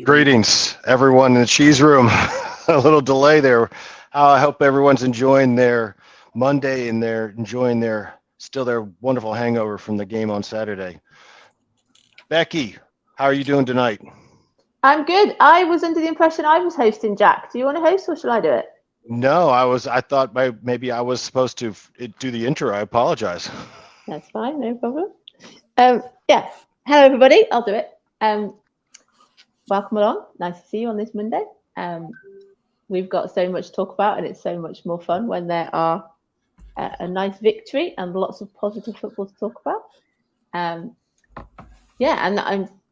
Greetings, everyone in the cheese room. A little delay there. I hope everyone's enjoying their Monday and they're enjoying their wonderful hangover from the game on Saturday. Becky, how are you doing tonight? I'm good. I was under the impression I was hosting, Jack. Do you want to host or shall I do it? No, I thought maybe I was supposed to do the intro. I apologize. That's fine, no problem. Yeah. Hello, everybody. I'll do it. Welcome along. Nice to see you on this Monday. We've got so much to talk about, and it's so much more fun when there are a nice victory and lots of positive football to talk about.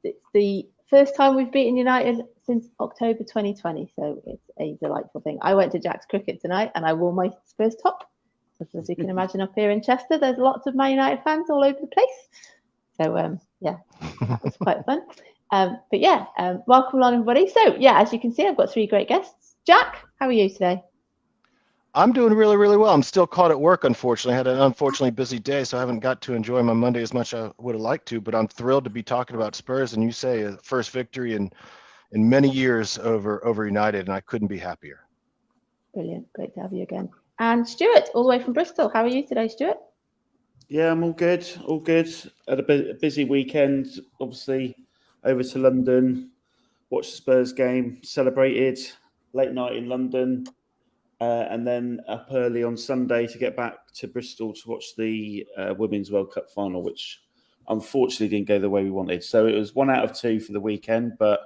It's the first time we've beaten United since October 2020, so it's a delightful thing. I went to Jack's cricket tonight, and I wore my Spurs top. As you can imagine, up here in Chester, there's lots of Man United fans all over the place. So, that was quite fun. Welcome along, everybody. So, as you can see, I've got three great guests. Jack, how are you today? I'm doing really, really well. I'm still caught at work, unfortunately. I had an unfortunately busy day, so I haven't got to enjoy my Monday as much as I would have liked to, but I'm thrilled to be talking about Spurs, and you say a first victory in many years over United, and I couldn't be happier. Brilliant. Great to have you again. And Stuart, all the way from Bristol. How are you today, Stuart? Yeah, I'm all good. All good. Had a busy weekend, obviously, over to London, watched the Spurs game, celebrated late night in London, and then up early on Sunday to get back to Bristol to watch the Women's World Cup final, which unfortunately didn't go the way we wanted. So it was 1 out of 2 for the weekend, but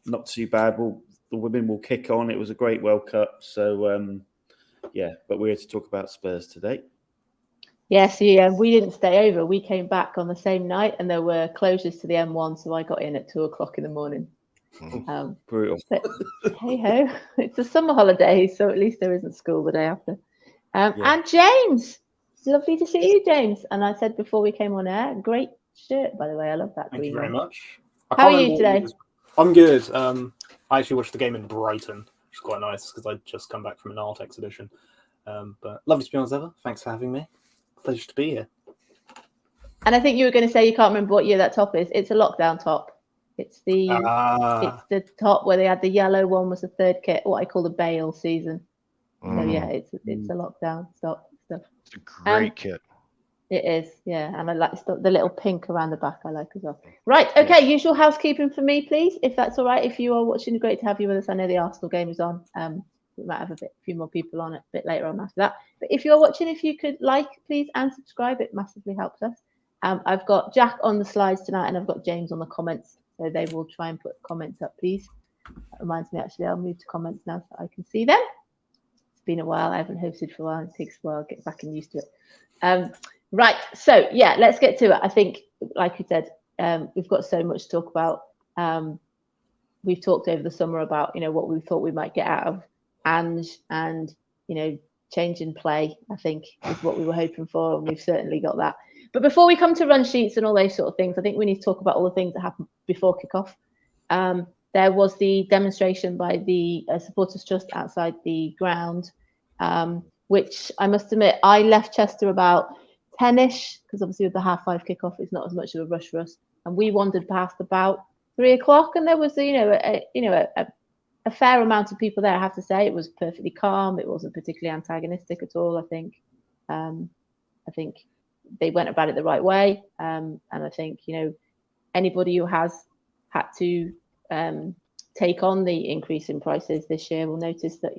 not too bad. The women will kick on. It was a great World Cup. So, but we're here to talk about Spurs today. Yes, we didn't stay over. We came back on the same night, and there were closures to the M1, so I got in at 2:00 in the morning. Brutal. But hey ho, it's a summer holiday, so at least there isn't school the day after. And James, lovely to see you, James. And I said before we came on air, great shirt, by the way. I love that. Thank you very much. How are you today? I'm good. I actually watched the game in Brighton, which is quite nice because I'd just come back from an art exhibition. But lovely to be on as ever. Thanks for having me. Pleasure to be here. And I think you were going to say you can't remember what year that top is. It's a lockdown top. It's the top where they had the yellow one was the third kit, what I call the Bale season. So it's a lockdown top stuff. It's a great kit. It is, yeah, and I like the little pink around the back. I like as well. Right, okay. Yes. Usual housekeeping for me, please, if that's all right. If you are watching, great to have you with us. I know the Arsenal game is on. We might have a few more people on it a bit later on after that. But if you're watching, if you could like, please, and subscribe, it massively helps us. I've got Jack on the slides tonight, and I've got James on the comments. So they will try and put comments up, please. That reminds me, actually, I'll move to comments now so I can see them. It's been a while. I haven't hosted for a while. It takes a while to get back and used to it. Right. So, let's get to it. I think, like you said, we've got so much to talk about. We've talked over the summer about, what we thought we might get out of and change in play, I think, is what we were hoping for. And we've certainly got that. But before we come to run sheets and all those sort of things, I think we need to talk about all the things that happened before kickoff. There was the demonstration by the Supporters Trust outside the ground, which I must admit, I left Chester about 10ish, because obviously with the 5:30 kickoff, it's not as much of a rush for us. And we wandered past about 3:00, and there was, a fair amount of people there. I have to say, it was perfectly calm. It wasn't particularly antagonistic at all. I think they went about it the right way. And I think, anybody who has had to take on the increase in prices this year will notice that,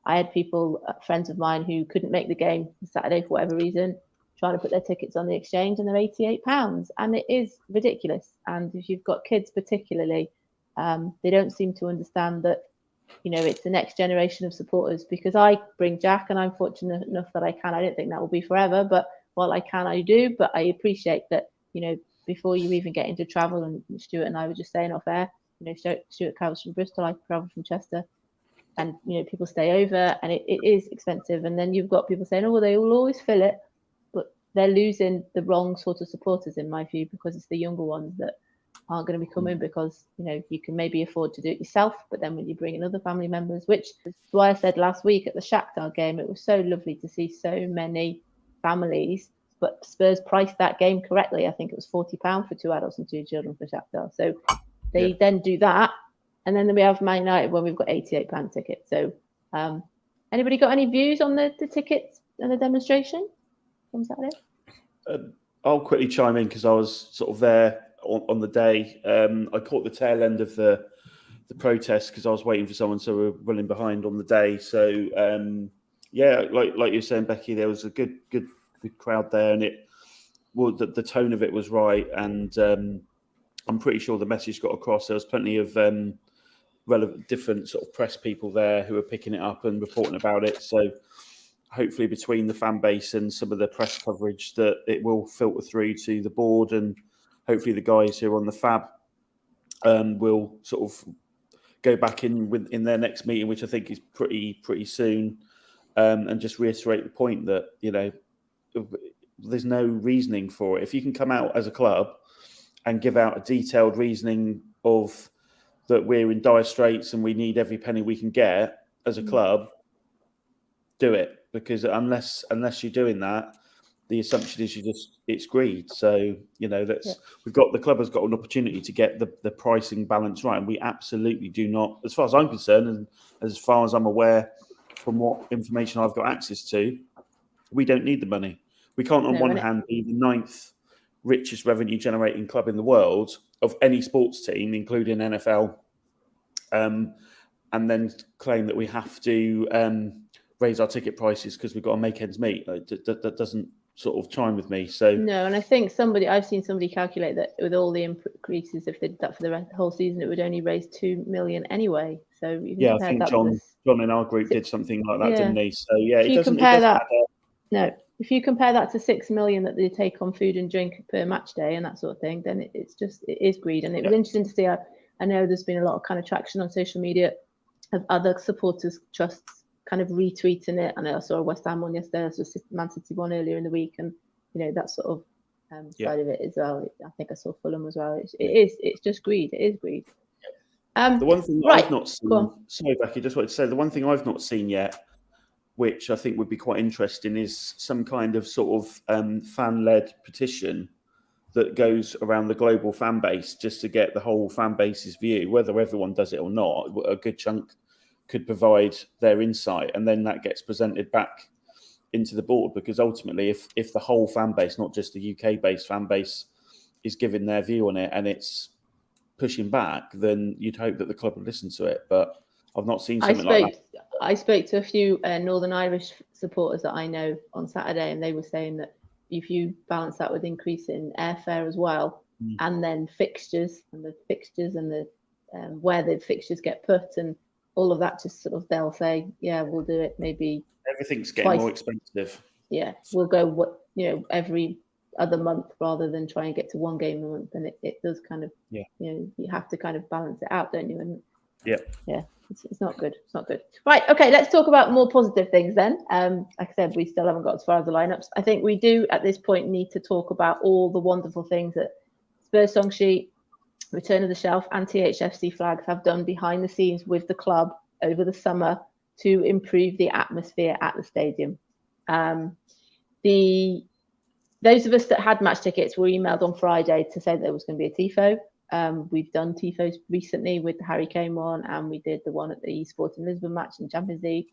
I had people, friends of mine, who couldn't make the game Saturday for whatever reason, trying to put their tickets on the exchange, and they're £88. And it is ridiculous. And if you've got kids particularly, they don't seem to understand that, it's the next generation of supporters, because I bring Jack, and I'm fortunate enough that I can. I don't think that will be forever, but while I can, I do. But I appreciate that, before you even get into travel, and Stuart and I were just saying off air, Stuart travels from Bristol, I travel from Chester, and, people stay over, and it is expensive. And then you've got people saying, oh, well, they will always fill it, but they're losing the wrong sort of supporters, in my view, because it's the younger ones that aren't going to be coming because, you can maybe afford to do it yourself. But then when you bring in other family members, which is why I said last week at the Shakhtar game, it was so lovely to see so many families, but Spurs priced that game correctly. I think it was £40 for 2 adults and 2 children for Shakhtar. So they then do that, And then we have Man United when we've got £88 tickets. So anybody got any views on the tickets and the demonstration on Saturday? I'll quickly chime in because I was sort of there on the day. I caught the tail end of the protest because I was waiting for someone, so we were running behind on the day. So yeah, like you were saying, Becky, there was a good crowd there, and the tone of it was right, and I'm pretty sure the message got across. There was plenty of relevant, different sort of press people there who were picking it up and reporting about it. So hopefully between the fan base and some of the press coverage that it will filter through to the board, and hopefully the guys who are on the FAB will sort of go back in their next meeting, which I think is pretty soon, and just reiterate the point that, you know, there's no reasoning for it. If you can come out as a club and give out a detailed reasoning of that we're in dire straits and we need every penny we can get as a club, do it. Because unless you're doing that, the assumption is it's greed. So, you know, the club has got an opportunity to get the pricing balance right, and we absolutely do not, as far as I'm concerned, and as far as I'm aware from what information I've got access to, we don't need the money. We can't on one hand be the 9th richest revenue generating club in the world of any sports team, including NFL, and then claim that we have to raise our ticket prices because we've got to make ends meet. That doesn't sort of chime with me. So no, and I think I've seen somebody calculate that with all the increases, if they did that for the whole season, it would only raise 2 million anyway. So I think John in our group did something like that, didn't he? So yeah, if you compare if you compare that to 6 million that they take on food and drink per match day and that sort of thing, then it is greed. And it was interesting to see. I know there's been a lot of kind of traction on social media of other supporters trusts kind of retweeting it. And I saw a West Ham one yesterday, I saw Man City one earlier in the week, and you know, that sort of side of it as well. I think I saw Fulham as well. It's just greed. It is greed. The one thing that I've not seen, sorry Becky, just wanted to say the one thing I've not seen yet, which I think would be quite interesting, is some kind of sort of fan-led petition that goes around the global fan base just to get the whole fan base's view, whether everyone does it or not. A good chunk could provide their insight, and then that gets presented back into the board, because ultimately if the whole fan base, not just the UK-based fan base, is giving their view on it and it's pushing back, then you'd hope that the club would listen to it. But I've not seen something like that. I spoke to a few Northern Irish supporters that I know on Saturday, and they were saying that if you balance that with increase in airfare as well, and then fixtures and the where the fixtures get put and all of that, just sort of, they'll say, yeah, we'll do it. Maybe everything's getting more expensive. Yeah, we'll go every other month rather than try and get to one game a month. And it does kind of, you know, you have to kind of balance it out, don't you? And it's not good. It's not good. Right. Okay. Let's talk about more positive things then. Like I said, we still haven't got as far as the lineups. I think we do at this point need to talk about all the wonderful things that Spurs Song Sheet, Return of the Shelf, and THFC Flags have done behind the scenes with the club over the summer to improve the atmosphere at the stadium. Those of us that had match tickets were emailed on Friday to say there was going to be a TIFO. We've done TIFOs recently with the Harry Kane one, and we did the one at the Sporting Lisbon match in the Champions League.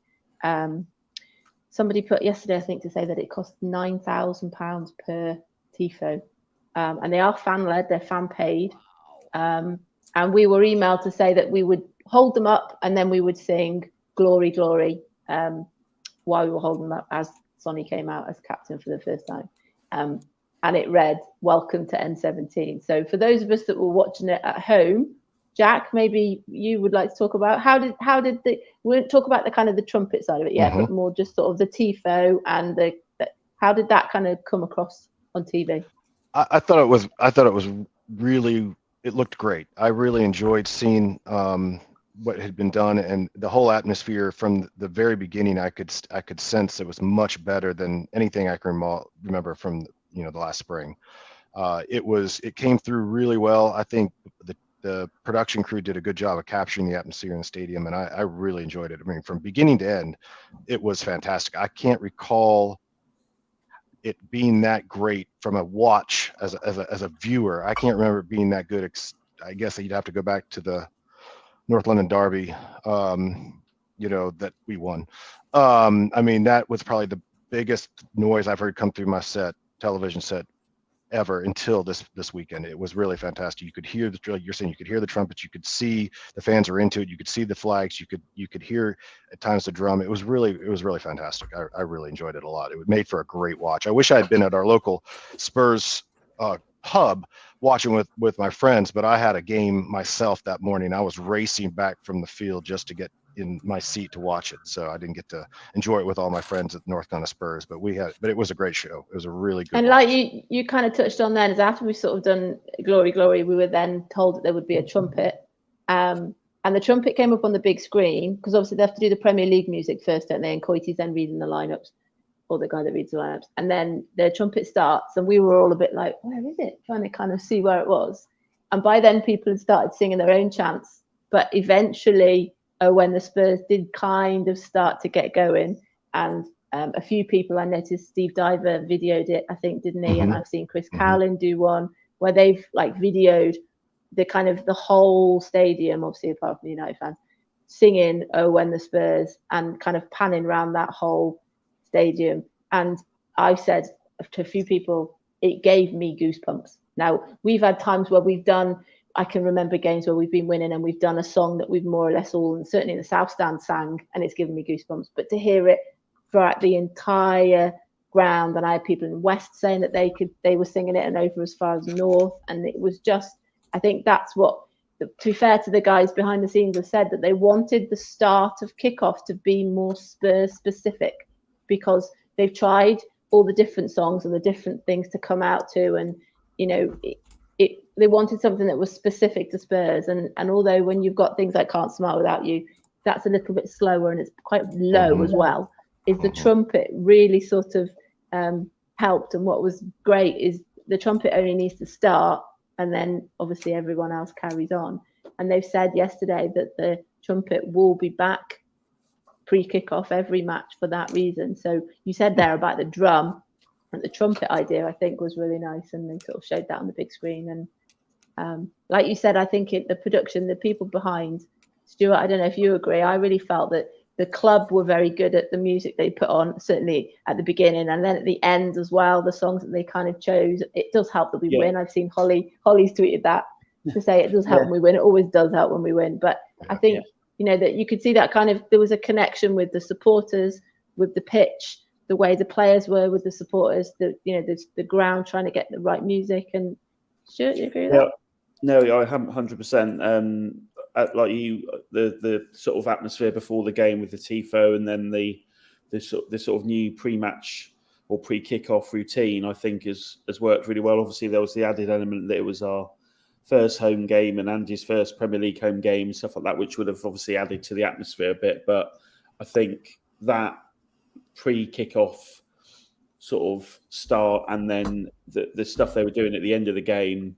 Somebody put yesterday, I think, to say that it costs £9,000 per TIFO. And they are fan-led, they're fan-paid. And we were emailed to say that we would hold them up and then we would sing Glory, Glory while we were holding them up as Sonny came out as captain for the first time. And it read, "Welcome to N17." So for those of us that were watching it at home, Jack, maybe you would like to talk about we won't talk about the kind of the trumpet side of it yet, but more just sort of the TIFO and how did that kind of come across on TV? I thought it was really, it looked great. I really enjoyed seeing what had been done, and the whole atmosphere from the very beginning. I could sense it was much better than anything I can remember from the last spring. It came through really well. I think the production crew did a good job of capturing the atmosphere in the stadium, and I really enjoyed it. I mean, from beginning to end, it was fantastic. I can't recall it being that great from a watch as a viewer. I can't remember it being that good. I guess you'd have to go back to the North London derby, that we won. I mean, that was probably the biggest noise I've heard come through my television set ever until this weekend. It was really fantastic. You could hear you're saying you could hear the trumpets, you could see the fans are into it, you could see the flags, you could hear at times the drum. It was really fantastic. I really enjoyed it a lot. It was made for a great watch. I wish I had been at our local Spurs pub watching with my friends, but I had a game myself that morning. I was racing back from the field just to get in my seat to watch it, so I didn't get to enjoy it with all my friends at North Carolina Spurs. But it was a great show. It was a really good. And watch. like you kind of touched on then, is after we sort of done Glory, we were then told that there would be a trumpet, and the trumpet came up on the big screen because obviously they have to do the Premier League music first, don't they? And COYS then reading the lineups, or the guy that reads the lineups, and then the trumpet starts, and we were all a bit like, where is it? Trying to kind of see where it was, and by then people had started singing their own chants, but eventually. When the Spurs did kind of start to get going, and a few people I noticed, Steve Diver videoed it, I think, didn't he? And I've seen Chris Cowlin do one where they've like videoed the whole stadium, obviously apart from the United fans, singing "Oh When the Spurs" and kind of panning around that whole stadium. And I've said to a few people, it gave me goosebumps. Now we've had times where I can remember games where we've been winning and we've done a song that we've more or less all, and certainly in the South Stand, sang, and it's given me goosebumps. But to hear it throughout the entire ground, and I had people in West saying that they were singing it and over as far as North, and it was just, I think that's what, to be fair to the guys behind the scenes, have said that they wanted the start of kickoff to be more Spurs specific, because they've tried all the different songs and the different things to come out to, and they wanted something that was specific to Spurs. And although when you've got things like Can't Smile Without You, that's a little bit slower and it's quite low as well, is the trumpet really sort of helped. And what was great is the trumpet only needs to start, and then obviously everyone else carries on. And they've said yesterday that the trumpet will be back pre-kickoff every match for that reason. So you said there about the drum, and the trumpet idea, I think, was really nice, and they sort of showed that on the big screen. And like you said, I think the production, the people behind, Stuart, I don't know if you agree, I really felt that the club were very good at the music they put on, certainly at the beginning, and then at the end as well, the songs that they kind of chose. It does help that we win. I've seen Holly's tweeted that to say it does help when we win. It always does help when we win. But I think, that you could see that kind of, there was a connection with the supporters, with the pitch, the way the players were with the supporters, the ground, trying to get the right music. And Stuart, do you agree with that? No, I 100%. Like you, the sort of atmosphere before the game with the tifo, and then the sort of new pre-match or pre-kickoff routine, I think has worked really well. Obviously, there was the added element that it was our first home game and Andy's first Premier League home game, stuff like that, which would have obviously added to the atmosphere a bit. But I think that pre-kickoff sort of start, and then the stuff they were doing at the end of the game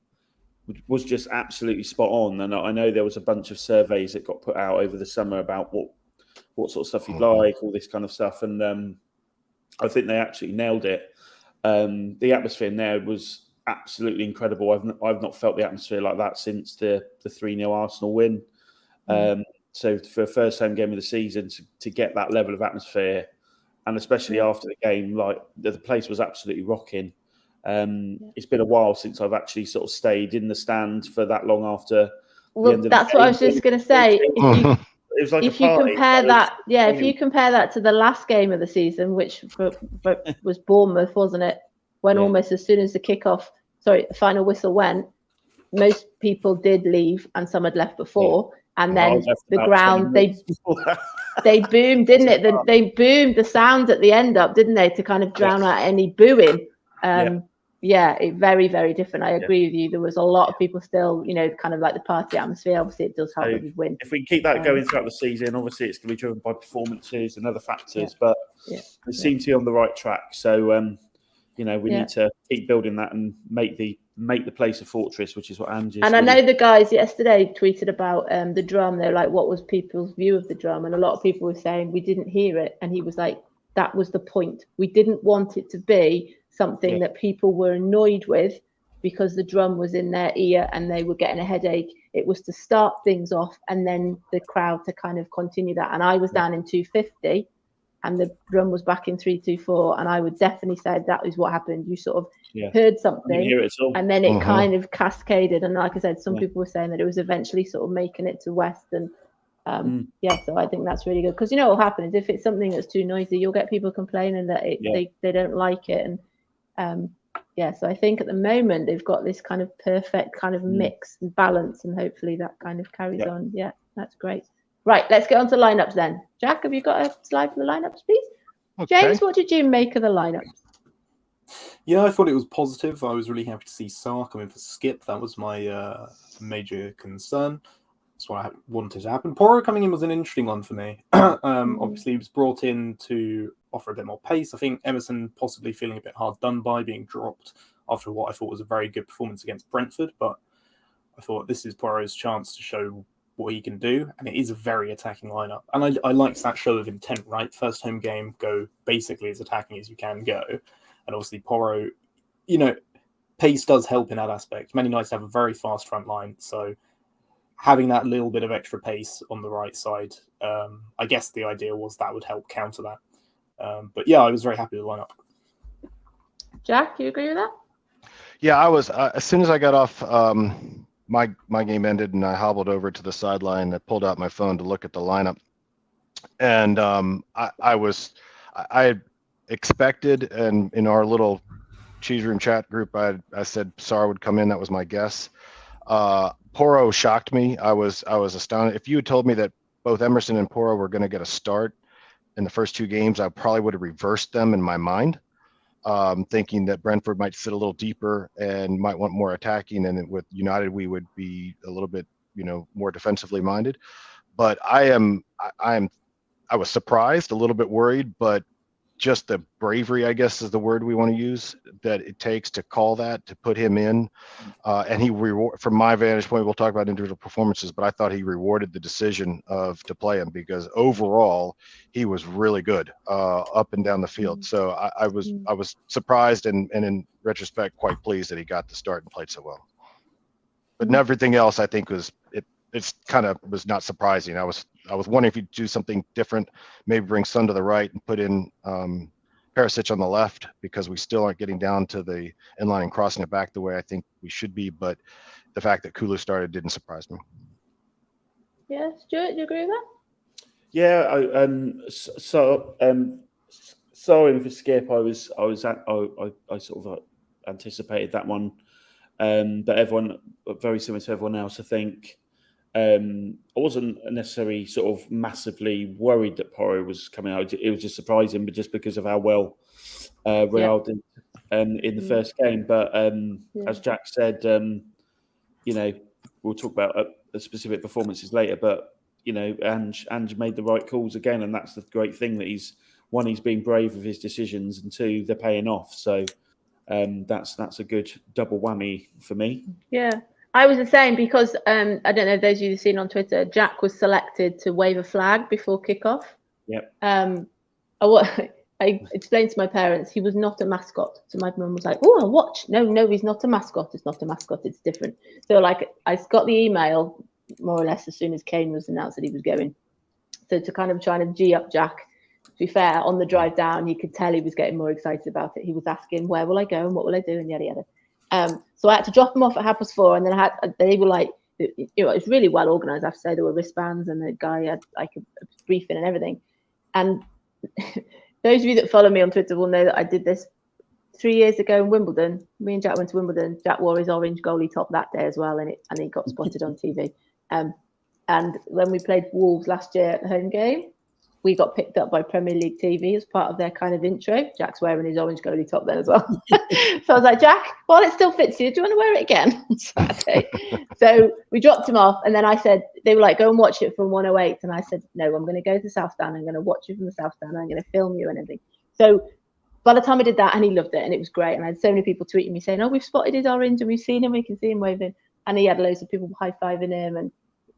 was just absolutely spot on. And I know there was a bunch of surveys that got put out over the summer about what sort of stuff you'd like, all this kind of stuff. And I think they actually nailed it. The atmosphere in there was absolutely incredible. I've not felt the atmosphere like that since the 3-0 Arsenal win. So for a first home game of the season, to get that level of atmosphere, and especially after the game, like the place was absolutely rocking. It's been a while since I've actually sort of stayed in the stand for that long after. Well, that's what I was just going to say. If you compare that to the last game of the season, which was Bournemouth, wasn't it? When almost as soon as the final whistle went, most people did leave, and some had left before. And then the ground, they boomed, didn't it? They boomed the sound at the end up, didn't they, to kind of drown out any booing. Very, very different. I agree with you. There was a lot of people still, kind of like the party atmosphere. Obviously, it does help if we win. If we keep that going throughout the season, obviously it's going to be driven by performances and other factors, but we seem to be on the right track. So, we need to keep building that and make the place a fortress, which is what Angie. And I know the guys yesterday tweeted about the drum. They're like, what was people's view of the drum? And a lot of people were saying we didn't hear it. And he was like, that was the point. We didn't want it to be something that people were annoyed with because the drum was in their ear and they were getting a headache. It was to start things off and then the crowd to kind of continue that. And I was down in 250 and the drum was back in 3-2-4. And I would definitely say that is what happened. You sort of heard something and then it kind of cascaded. And like I said, some people were saying that it was eventually sort of making it to West. And so I think that's really good. Because you know what will happen is if it's something that's too noisy, you'll get people complaining that they don't like it. And so I think at the moment they've got this kind of perfect kind of mix and balance, and hopefully that kind of carries on. Yeah, that's great. Right, let's get on to lineups then. Jack, have you got a slide for the lineups, please? Okay. James, what did you make of the lineups? Yeah, I thought it was positive. I was really happy to see Sarr come in for Skipp. That was my major concern. That's what I wanted to happen. Porro coming in was an interesting one for me. Obviously, he was brought in to offer a bit more pace. I think Emerson possibly feeling a bit hard done by, being dropped after what I thought was a very good performance against Brentford. But I thought this is Porro's chance to show what he can do. And it is a very attacking lineup. And I liked that show of intent, right? First home game, go basically as attacking as you can go. And obviously Porro, pace does help in that aspect. Man United have a very fast front line. So having that little bit of extra pace on the right side, I guess the idea was that would help counter that. But yeah, I was very happy with the lineup. Jack, you agree with that? Yeah, I was. As soon as I got off, my game ended, and I hobbled over to the sideline. I pulled out my phone to look at the lineup, and I expected, and in our little cheese room chat group, I said Sarr would come in. That was my guess. Porro shocked me. I was astounded. If you had told me that both Emerson and Porro were going to get a start in the first two games, I probably would have reversed them in my mind, thinking that Brentford might sit a little deeper and might want more attacking, and with United we would be a little bit, more defensively minded. But I was surprised, a little bit worried, but just the bravery, I guess is the word we want to use, that it takes to call that, to put him in. And he from my vantage point, we'll talk about individual performances, but I thought he rewarded the decision to play him, because overall he was really good up and down the field. So I was surprised and in retrospect quite pleased that he got the start and played so well. But everything else I think it's kind of was not surprising. I was wondering if you'd do something different, maybe bring Son to the right and put in Perisic on the left, because we still aren't getting down to the inline and crossing it back the way I think we should be. But the fact that Kulu started didn't surprise me. Yeah, Stuart, do you agree with that? Yeah, sorry for Skipp. I sort of anticipated that one, but everyone, very similar to everyone else, I think. I wasn't necessarily sort of massively worried that Porro was coming out. It was just surprising, but just because of how well Real did in the first game. But as Jack said, we'll talk about the specific performances later. But Ange made the right calls again, and that's the great thing, that he's been brave with his decisions, and two, they're paying off. So that's a good double whammy for me. Yeah. I was the same, because I don't know if those of you who've seen on Twitter, Jack was selected to wave a flag before kickoff. Yep. I explained to my parents he was not a mascot. So my mum was like, "Oh, I'll watch." No, he's not a mascot. It's not a mascot. It's different. So I got the email more or less as soon as Kane was announced that he was going. So to kind of try to G up Jack. To be fair, on the drive down, you could tell he was getting more excited about it. He was asking, "Where will I go and what will I do?" and yada yada. So I had to drop them off at 4:30, and then they were like, it's really well organized. I have to say, there were wristbands, and the guy had like a briefing and everything. And those of you that follow me on Twitter will know that I did this 3 years ago in Wimbledon. Me and Jack went to Wimbledon. Jack wore his orange goalie top that day as well, and he got spotted on TV. And when we played Wolves last year at the home game, we got picked up by Premier League TV as part of their kind of intro. Jack's wearing his orange goalie top then as well. So I was like, Jack, while it still fits you, do you want to wear it again on Saturday? So we dropped him off, and then I said, they were like, go and watch it from 108. And I said, no, I'm going to go to the South Stand. I'm going to watch it from the South Stand. I'm going to film you and everything. So by the time I did that, and he loved it, and it was great. And I had so many people tweeting me saying, oh, we've spotted his orange, and we've seen him, we can see him waving. And he had loads of people high-fiving him. And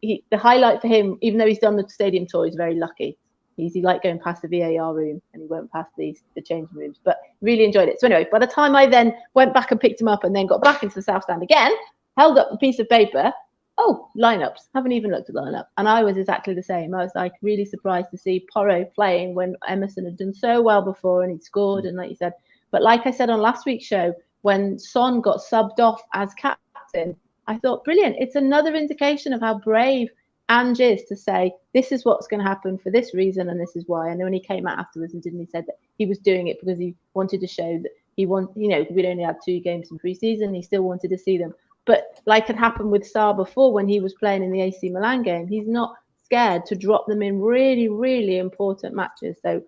the highlight for him, even though he's done the stadium tour, he's very lucky. He liked going past the VAR room, and he went past the changing rooms, but really enjoyed it. So anyway, by the time I then went back and picked him up and then got back into the South Stand again, held up a piece of paper, oh, lineups. Haven't even looked at the lineup. And I was exactly the same. I was like really surprised to see Porro playing when Emerson had done so well before and he'd scored. And like you said, but like I said on last week's show, when Son got subbed off as captain, I thought, brilliant. It's another indication of how brave Ange is to say, this is what's going to happen for this reason and this is why. And then when he came out afterwards and he said that he was doing it because he wanted to show that we'd only had 2 games in pre-season. He still wanted to see them. But like had happened with Sarr before when he was playing in the AC Milan game, he's not scared to drop them in really, really important matches. So,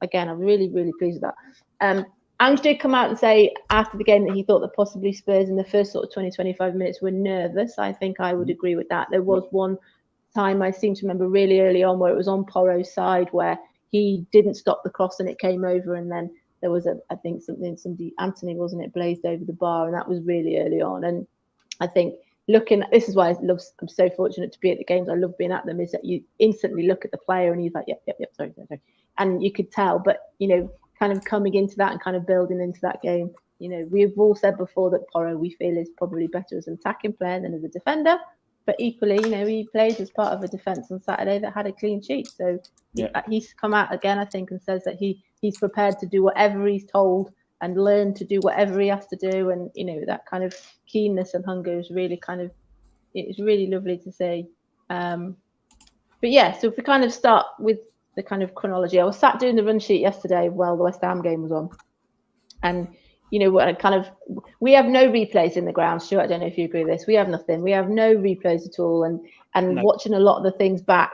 again, I'm really, really pleased with that. Ange did come out and say after the game that he thought that possibly Spurs in the first sort of 20, 25 minutes were nervous. I think I would agree with that. There was one time I seem to remember really early on where it was on Porro's side where he didn't stop the cross and it came over, and then there was somebody, Anthony, wasn't it, blazed over the bar, and that was really early on. And I think this is why I'm so fortunate to be at the games. I love being at them, is that you instantly look at the player and he's like, yep, sorry. And you could tell, but, kind of coming into that and kind of building into that game, we've all said before that Porro, we feel, is probably better as an attacking player than as a defender. But equally, he played as part of a defence on Saturday that had a clean sheet. So he's come out again, I think, and says that he's prepared to do whatever he's told and learn to do whatever he has to do. And, that kind of keenness and hunger is really it's really lovely to see. But yeah, so if we kind of start with the kind of chronology, I was sat doing the run sheet yesterday while the West Ham game was on. And, we have no replays in the ground. Stuart, I don't know if you agree with this. We have nothing. We have no replays at all. And no. Watching a lot of the things back,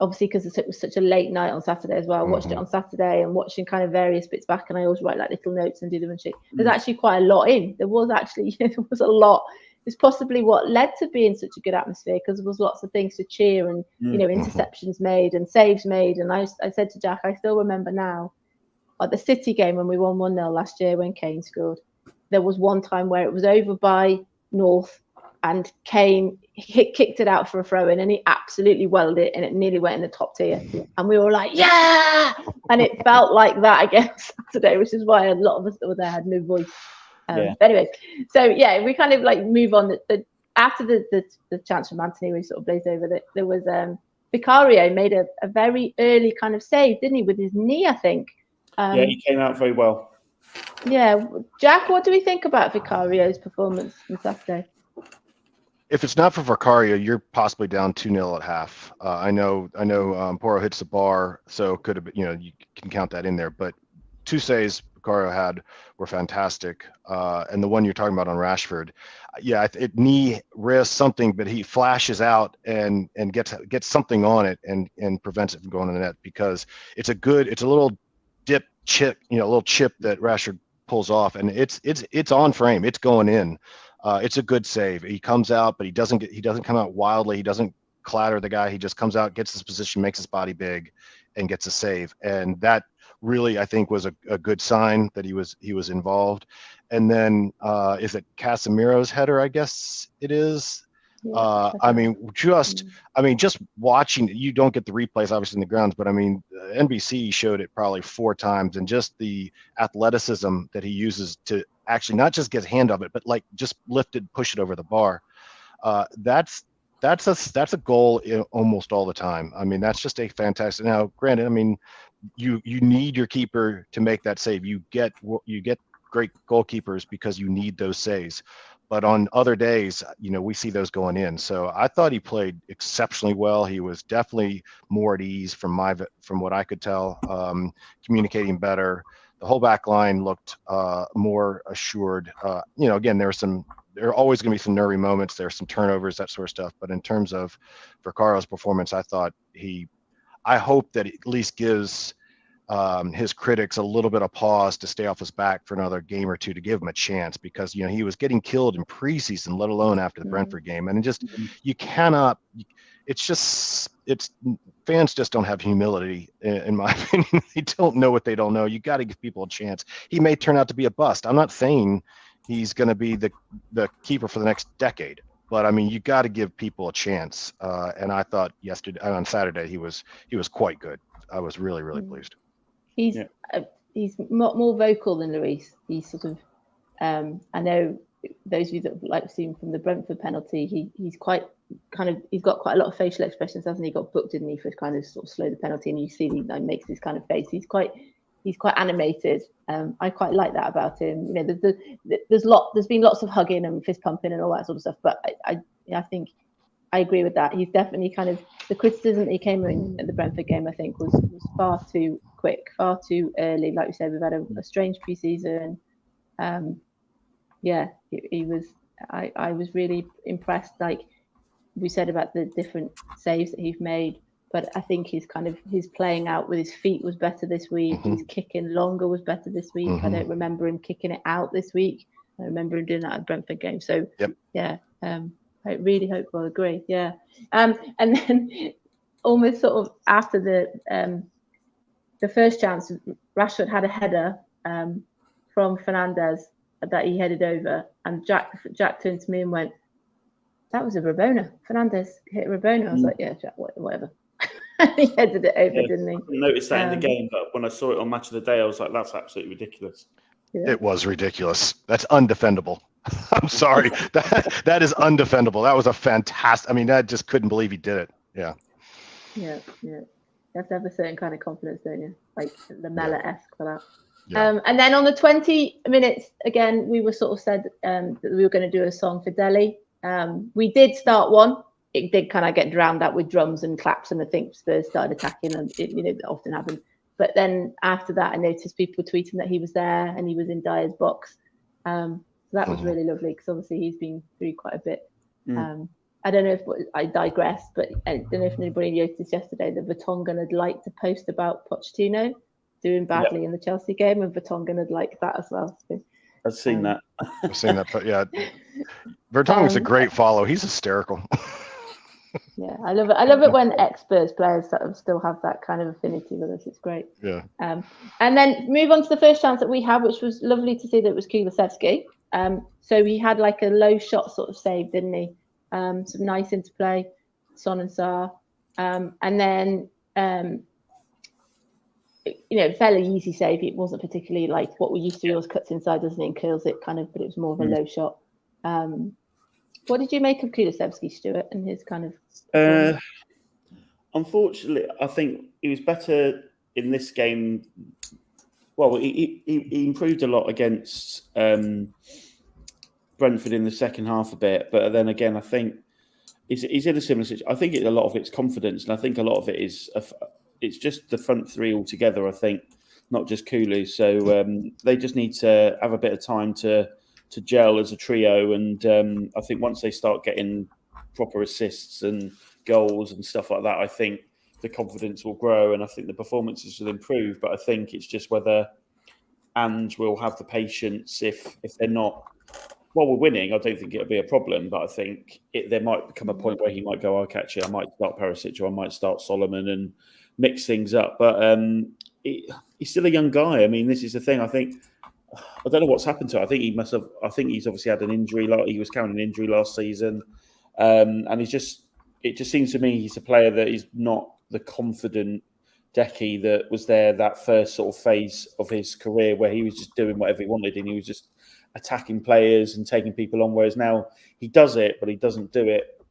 obviously, because it was such a late night on Saturday as well. I watched it on Saturday and watching kind of various bits back, and I always write like little notes and do the run sheet. There's actually quite a lot in. There was a lot. It's possibly what led to being such a good atmosphere, because there was lots of things to cheer and, interceptions made and saves made. And I said to Jack, I still remember now, at the City game when we won 1-0 last year when Kane scored, there was one time where it was over by North and Kane kicked it out for a throw in and he absolutely welled it and it nearly went in the top tier. And we were like, yeah! And it felt like that again Saturday, which is why a lot of us that were there had no voice. But anyway, so yeah, we kind of like move on. After the chance from Anthony, we sort of blazed over that there was Vicario made a very early kind of save, didn't he, with his knee, I think. He came out very well. Yeah, Jack, what do we think about Vicario's performance on Saturday? If it's not for Vicario, you're possibly down 2-0 at half. I know. Porro hits the bar, so could have been, you can count that in there. But 2 saves Vicario had were fantastic, and the one you're talking about on Rashford, knee, wrist, something, but he flashes out and gets something on it and prevents it from going in the net, because it's a little dip chip, a little chip that Rashford pulls off, and it's on frame, it's going in. It's a good save. He comes out, but he doesn't come out wildly. He doesn't clatter the guy. He just comes out, gets his position, makes his body big, and gets a save. And that really, I think, was a good sign that he was involved. And then is it Casemiro's header? I guess it is. Just watching, you don't get the replays obviously in the grounds, but NBC showed it probably 4 times, and just the athleticism that he uses to actually not just get a hand of it, but like just lift it, push it over the bar. That's a goal almost all the time. That's just a fantastic. Now, granted, you need your keeper to make that save. You get great goalkeepers because you need those saves. But on other days, we see those going in. So I thought he played exceptionally well. He was definitely more at ease from what I could tell, communicating better. The whole back line looked more assured. Again, there are always going to be some nervy moments. There are some turnovers, that sort of stuff. But in terms of Vicario's performance, I thought I hope that it at least gives his critics a little bit of pause to stay off his back for another game or two, to give him a chance, because he was getting killed in preseason, let alone after the Brentford game. And you cannot. Fans just don't have humility, in my opinion. They don't know what they don't know. You got to give people a chance. He may turn out to be a bust. I'm not saying he's going to be the keeper for the next decade, but you got to give people a chance. And I thought on Saturday he was quite good. I was really, really pleased. He's more vocal than Lloris. He's sort of, I know those of you that like seen from the Brentford penalty, he's quite he's got quite a lot of facial expressions, hasn't he? Got booked, didn't he, for kind of sort of slow the penalty, and you see he makes this kind of face. He's quite animated. I quite like that about him. You know, there's been lots of hugging and fist pumping and all that sort of stuff, but I think I agree with that. He's definitely kind of, the criticism that he came in at the Brentford game, I think, was far too quick, far too early. Like we said, we've had a strange pre-season. He was. I was really impressed. Like we said about the different saves that he's made, but I think his playing out with his feet was better this week. Mm-hmm. His kicking longer was better this week. Mm-hmm. I don't remember him kicking it out this week. I remember him doing that at the Brentford game. So I really hope we'll agree. Yeah. And then almost sort of after the first chance, Rashford had a header from Fernandes that he headed over, and Jack turned to me and went, "That was a Rabona. Fernandes hit a Rabona." I was like, "Yeah, Jack, whatever." He headed it over, didn't he? I didn't notice that in the game, but when I saw it on Match of the Day, I was like, "That's absolutely ridiculous." Yeah. It was ridiculous. That's undefendable. I'm sorry. that is undefendable. That was a fantastic. I mean, I just couldn't believe he did it. Yeah. Yeah. You have to have a certain kind of confidence, don't you? Like Lamella-esque for that. Yeah. And then on the 20 minutes, again, we were sort of said that we were going to do a song for Delhi. We did start one. It did kind of get drowned out with drums and claps, and I think Spurs started attacking, and it often happens. But then after that, I noticed people tweeting that he was there and he was in Dier's box. So that was really lovely, because obviously he's been through quite a bit. I don't know if I digress, but I don't know if anybody noticed yesterday that Vertonghen had liked to post about Pochettino doing badly in the Chelsea game, and Vertonghen had liked that as well. So, I've seen that. I've seen that, but yeah, Vertonghen's a great follow. He's hysterical. Yeah, I love it. I love it when ex-Spurs players sort of still have that kind of affinity with us. It's great. Yeah. And then move on to the first chance that we had, which was lovely to see that it was Kulusevski. So he had like a low shot sort of save, didn't he? Some nice interplay, Son and Sarr. And then, fairly easy save. It wasn't particularly like what we used to do. Always cuts inside, doesn't it, and curls it kind of, but it was more of a low shot. What did you make of Kulusevski, Stuart, and his kind of? Unfortunately, I think he was better in this game. Well, he improved a lot against Brentford in the second half a bit, but then again, I think he's in a similar situation. I think a lot of it's confidence, and I think a lot of it is it's just the front three altogether. I think not just Kulu. So they just need to have a bit of time to gel as a trio, and I think once they start getting proper assists and goals and stuff like that, I think the confidence will grow, and I think the performances will improve. But I think it's just whether Ange will have the patience if they're not. Well, we're winning. I don't think it'll be a problem, but I think there might become a point where he might go, "Okay, actually, I might start Perisic or I might start Solomon and mix things up." But he's still a young guy. I mean, this is the thing. I don't know what's happened to him. I think he's obviously had an injury. Like he was carrying an injury last season, and it just seems to me he's a player that is not the confident Decky that was there that first sort of phase of his career where he was just doing whatever he wanted and he was just attacking players and taking people on. Whereas now he does it, but he doesn't do it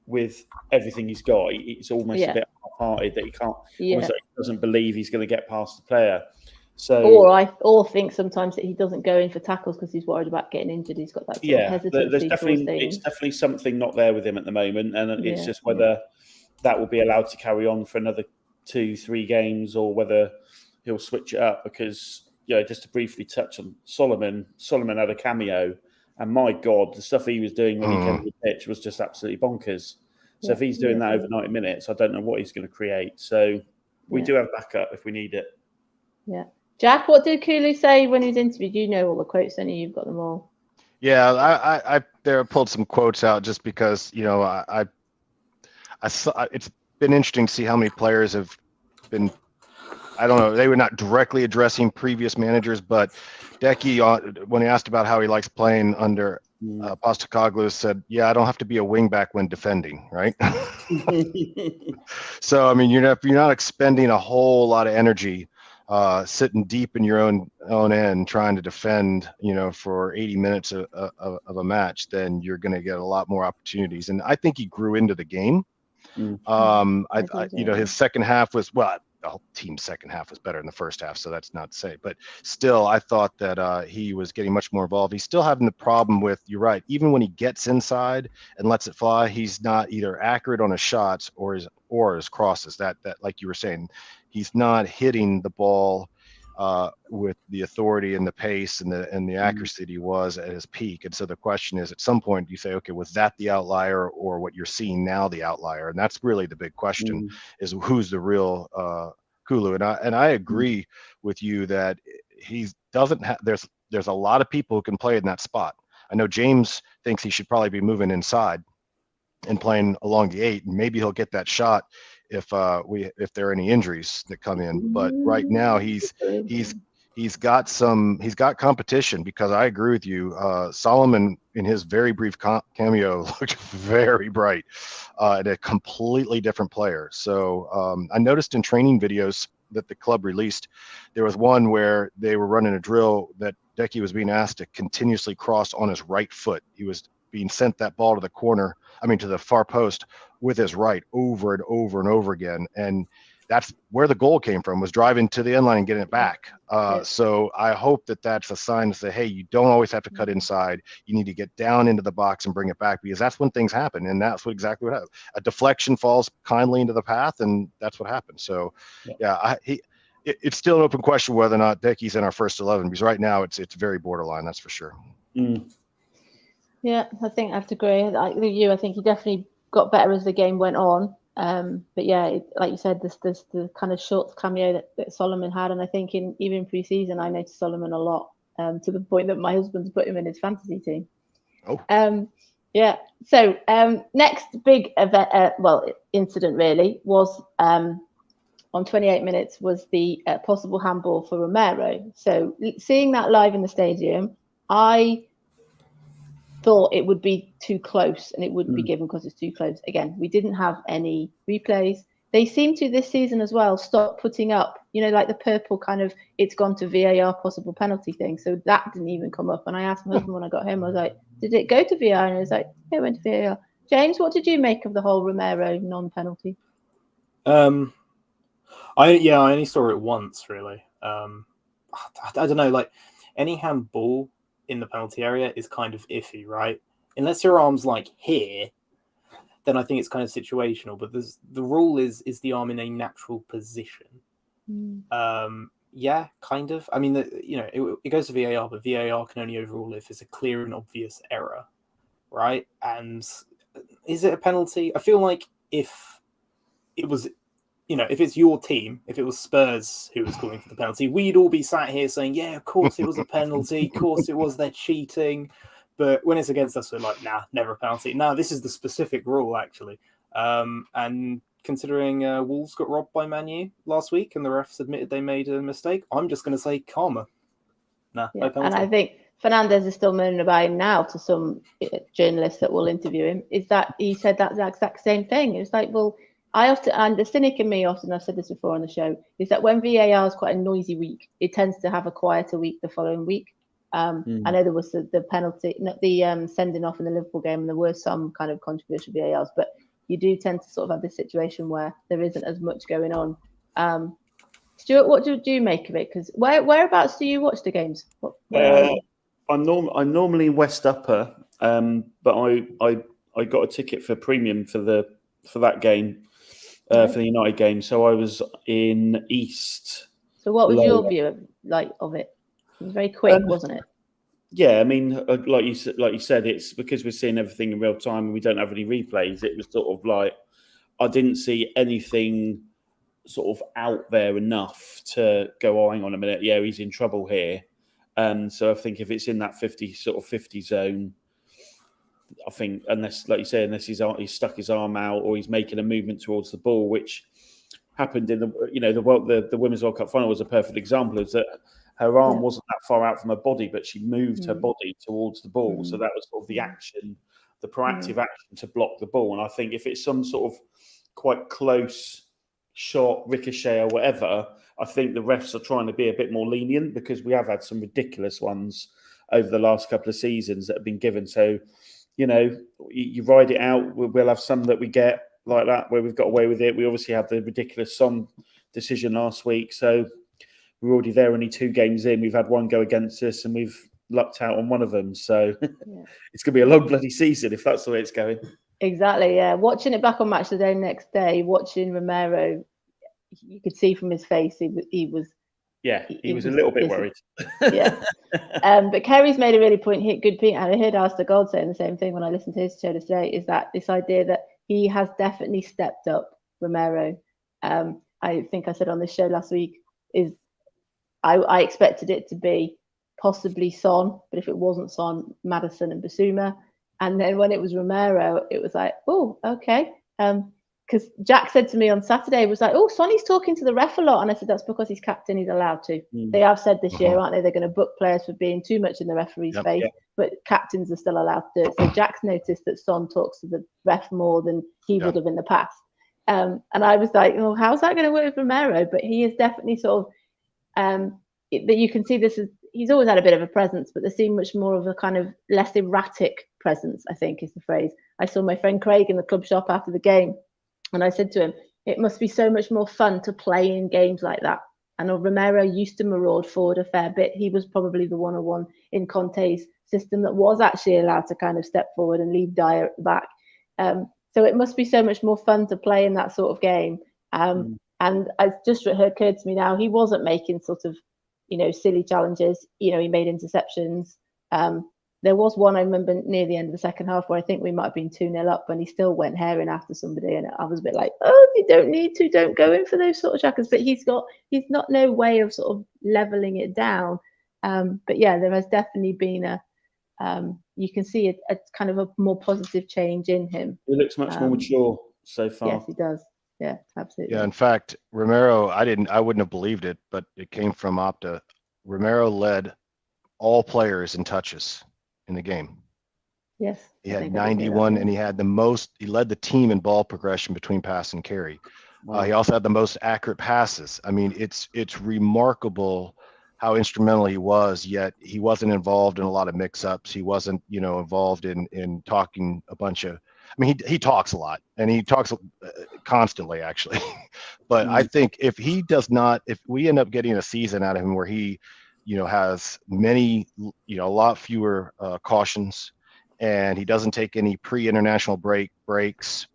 with everything he's got. It's almost a bit half-hearted that he can't. Almost like he doesn't believe he's going to get past the player. So, or think sometimes that he doesn't go in for tackles because he's worried about getting injured. He's got that sort of hesitancy. It's definitely something not there with him at the moment, and it's just whether that will be allowed to carry on for another 2-3 games or whether he'll switch it up. Because just to briefly touch on Solomon had a cameo, and my God, the stuff he was doing when he came to the pitch was just absolutely bonkers. So if he's doing that over 90 minutes, I don't know what he's going to create. So we do have backup if we need it. Yeah. Jack, what did Kulu say when he was interviewed? You know all the quotes, don't you? You've got them all. Yeah, I pulled some quotes out just because I saw, it's been interesting to see how many players have been. I don't know. They were not directly addressing previous managers, but Decky, when he asked about how he likes playing under Postecoglou, said, "Yeah, I don't have to be a wing back when defending, right?" So I mean, you're not expending a whole lot of energy sitting deep in your own end trying to defend, for 80 minutes of a match, then you're going to get a lot more opportunities. And I think he grew into the game. His second half was, well, the whole team's second half was better than the first half, so that's not to say, but still, I thought that he was getting much more involved. He's still having the problem with, you're right, even when he gets inside and lets it fly, he's not either accurate on his shots or his crosses. That like you were saying, he's not hitting the ball with the authority and the pace and the accuracy that he was at his peak. And so the question is, at some point, you say, okay, was that the outlier, or what you're seeing now the outlier? And that's really the big question: is who's the real Kulu? And I agree with you that he doesn't have. There's a lot of people who can play in that spot. I know James thinks he should probably be moving inside and playing along the 8, and maybe he'll get that shot if there are any injuries that come in. But right now he's got competition, because I agree with you. Solomon, in his very brief cameo, looked very bright and a completely different player. So I noticed in training videos that the club released, there was one where they were running a drill that Decky was being asked to continuously cross on his right foot. He was being sent that ball to the far post with his right over and over and over again. And that's where the goal came from, was driving to the end line and getting it back. So I hope that that's a sign to say, hey, you don't always have to cut inside. You need to get down into the box and bring it back, because that's when things happen. And that's exactly what happened. A deflection falls kindly into the path, and that's what happened. So it's still an open question whether or not Decky's in our first 11, because right now it's very borderline, that's for sure. Yeah, I think I have to agree. Like you, I think he definitely got better as the game went on. But yeah, like you said, this the kind of short cameo that Solomon had, and I think even pre-season, I noticed Solomon a lot, to the point that my husband's put him in his fantasy team. Yeah. So next big event, incident really was on 28 minutes was the possible handball for Romero. So seeing that live in the stadium, I thought it would be too close and it wouldn't be given because it's too close. Again, we didn't have any replays. They seem to this season as well stop putting up, like the purple kind of, it's gone to VAR possible penalty thing. So that didn't even come up. And I asked my husband when I got home, I was like, did it go to VAR? And he was like, yeah, it went to VAR. James, what did you make of the whole Romero non-penalty? I only saw it once, really. I don't know, like any handball in the penalty area is kind of iffy, right? Unless your arm's like here, then I think it's kind of situational. But the rule is the arm in a natural position. Yeah, kind of. I mean, it goes to VAR, but VAR can only overrule if it's a clear and obvious error, right? And is it a penalty? I feel like if it was, if it's your team, if it was Spurs who was calling for the penalty, we'd all be sat here saying, yeah, of course it was a penalty. Of course it was, they're cheating. But when it's against us, we're like, nah, never a penalty. No, this is the specific rule, actually. And considering Wolves got robbed by Man U last week and the refs admitted they made a mistake, I'm just going to say karma. Nah, no penalty. And I think Fernandez is still moaning about him now to some journalists that will interview him, is that he said that the exact same thing. It's like, well, I often, and the cynic in me often, I've said this before on the show, is that when VAR is quite a noisy week, it tends to have a quieter week the following week. I know there was the penalty, not the sending off in the Liverpool game, and there were some kind of controversial VARs, but you do tend to sort of have this situation where there isn't as much going on. Stuart, what do you make of it? Because whereabouts do you watch the games? I'm normally West Upper, but I got a ticket for premium for that game. For the United game, so I was in East. So, what was your view of it? It was very quick, wasn't it? Yeah, I mean, like you said, it's because we're seeing everything in real time and we don't have any replays. It was sort of like I didn't see anything sort of out there enough to go, hang on a minute, yeah, he's in trouble here. So I think if it's in that 50 zone. I think unless, like you say, he's stuck his arm out or he's making a movement towards the ball, which happened in the Women's World Cup final was a perfect example. Is that her arm wasn't that far out from her body, but she moved her body towards the ball. So that was sort of the action, the proactive action to block the ball. And I think if it's some sort of quite close shot, ricochet or whatever, I think the refs are trying to be a bit more lenient because we have had some ridiculous ones over the last couple of seasons that have been given. So, you ride it out. We'll have some that we get like that where we've got away with it. We obviously had the ridiculous Son decision last week. So we're already there, only 2 games in. We've had one go against us and we've lucked out on one of them. So it's going to be a long bloody season if that's the way it's going. Exactly, yeah. Watching it back on Match of the Day next day, watching Romero, you could see from his face he was a little bit worried. Yeah. But Kerry's made a really good point, and I heard Alistair Gold saying the same thing when I listened to his show today, is that this idea that he has definitely stepped up Romero. I think I said on this show last week, is I expected it to be possibly Son, but if it wasn't Son, Maddison and Bissouma. And then when it was Romero, it was like, oh, okay. Because Jack said to me on Saturday, was like, oh, Sonny's talking to the ref a lot. And I said, that's because he's captain, he's allowed to. They have said this year, aren't they? They're going to book players for being too much in the referee's face, but captains are still allowed to do it. So Jack's noticed that Son talks to the ref more than he would have in the past. And I was like, oh, how's that going to work with Romero? But he is definitely sort of, that you can see this is, he's always had a bit of a presence, but there seemed much more of a kind of less erratic presence, I think is the phrase. I saw my friend Craig in the club shop after the game, and I said to him, it must be so much more fun to play in games like that. And Romero used to maraud forward a fair bit. He was probably the one-on-one in Conte's system that was actually allowed to kind of step forward and leave Dier at the back. So it must be so much more fun to play in that sort of game. And I just occurred to me now, he wasn't making sort of, silly challenges. He made interceptions. There was one I remember near the end of the second half where I think we might have been 2-0 up when he still went herring after somebody, and I was a bit like, oh, you don't need to, don't go in for those sort of shackles. But he's not no way of sort of leveling it down. But yeah, there has definitely been you can see a kind of a more positive change in him. He looks much more mature so far. Yes, he does. Yeah, absolutely. Yeah, in fact, Romero, I wouldn't have believed it, but it came from Opta. Romero led all players in touches in the game. Yes. He had 91, and he led the team in ball progression between pass and carry. Wow. He also had the most accurate passes. I mean, it's remarkable how instrumental he was, yet he wasn't involved in a lot of mix-ups. He wasn't, involved in talking a bunch of, I mean, he talks a lot, and he talks constantly, actually. But I think if we end up getting a season out of him where he, has many, a lot fewer cautions, and he doesn't take any pre-international breaks,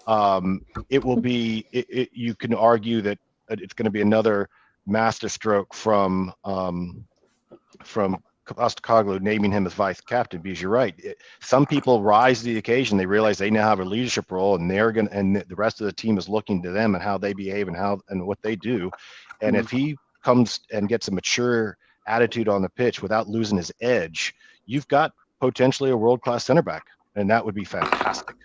it will be, you can argue that it's going to be another masterstroke from Postecoglou naming him as vice captain, because you're right. Some people rise to the occasion. They realize they now have a leadership role, and and the rest of the team is looking to them and how they behave and what they do. And if he comes and gets a mature attitude on the pitch without losing his edge, you've got potentially a world-class center back, and that would be fantastic.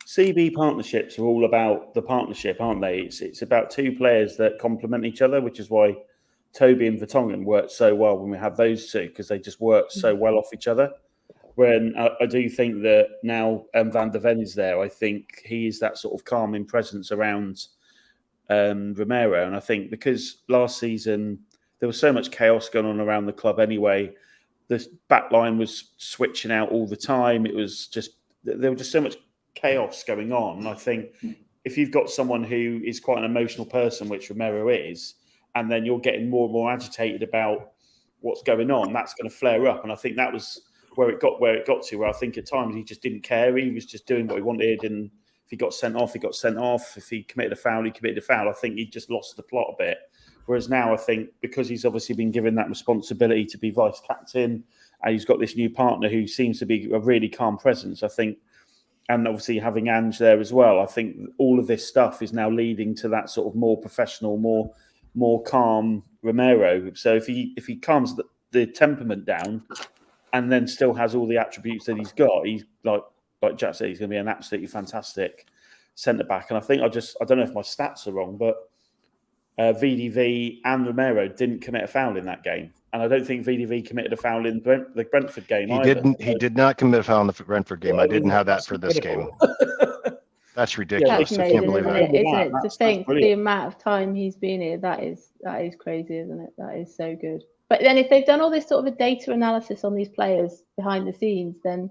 CB partnerships are all about the partnership, aren't they? It's about 2 players that complement each other, which is why Toby and Vertonghen work so well when we have those 2, because they just work so well off each other. When I do think that now Van der Ven is there, I think he is that sort of calming presence around Romero. And I think because last season there was so much chaos going on around the club anyway, the back line was switching out all the time. It was just, there was just so much chaos going on. And I think if you've got someone who is quite an emotional person, which Romero is, and then you're getting more and more agitated about what's going on, that's going to flare up. And I think that was where it got to, where I think at times he just didn't care. He was just doing what he wanted. And if he got sent off, he got sent off. If he committed a foul, he committed a foul. I think he just lost the plot a bit. Whereas now I think because he's obviously been given that responsibility to be vice captain, and he's got this new partner who seems to be a really calm presence, I think, and obviously having Ange there as well, I think all of this stuff is now leading to that sort of more professional, more calm Romero. So if he calms the temperament down and then still has all the attributes that he's got, he's like Jack said, he's going to be an absolutely fantastic centre back. And I think I don't know if my stats are wrong, but VDV and Romero didn't commit a foul in that game, and I don't think VDV committed a foul in the Brentford game. He did not commit a foul in the Brentford game. I didn't have that for this game. That's ridiculous. That's I can't amazing, believe isn't that. it? Isn't it? To That's think the brilliant. amount of time he's been here, that is crazy, isn't it? That is so good. But then if they've done all this sort of a data analysis on these players behind the scenes, then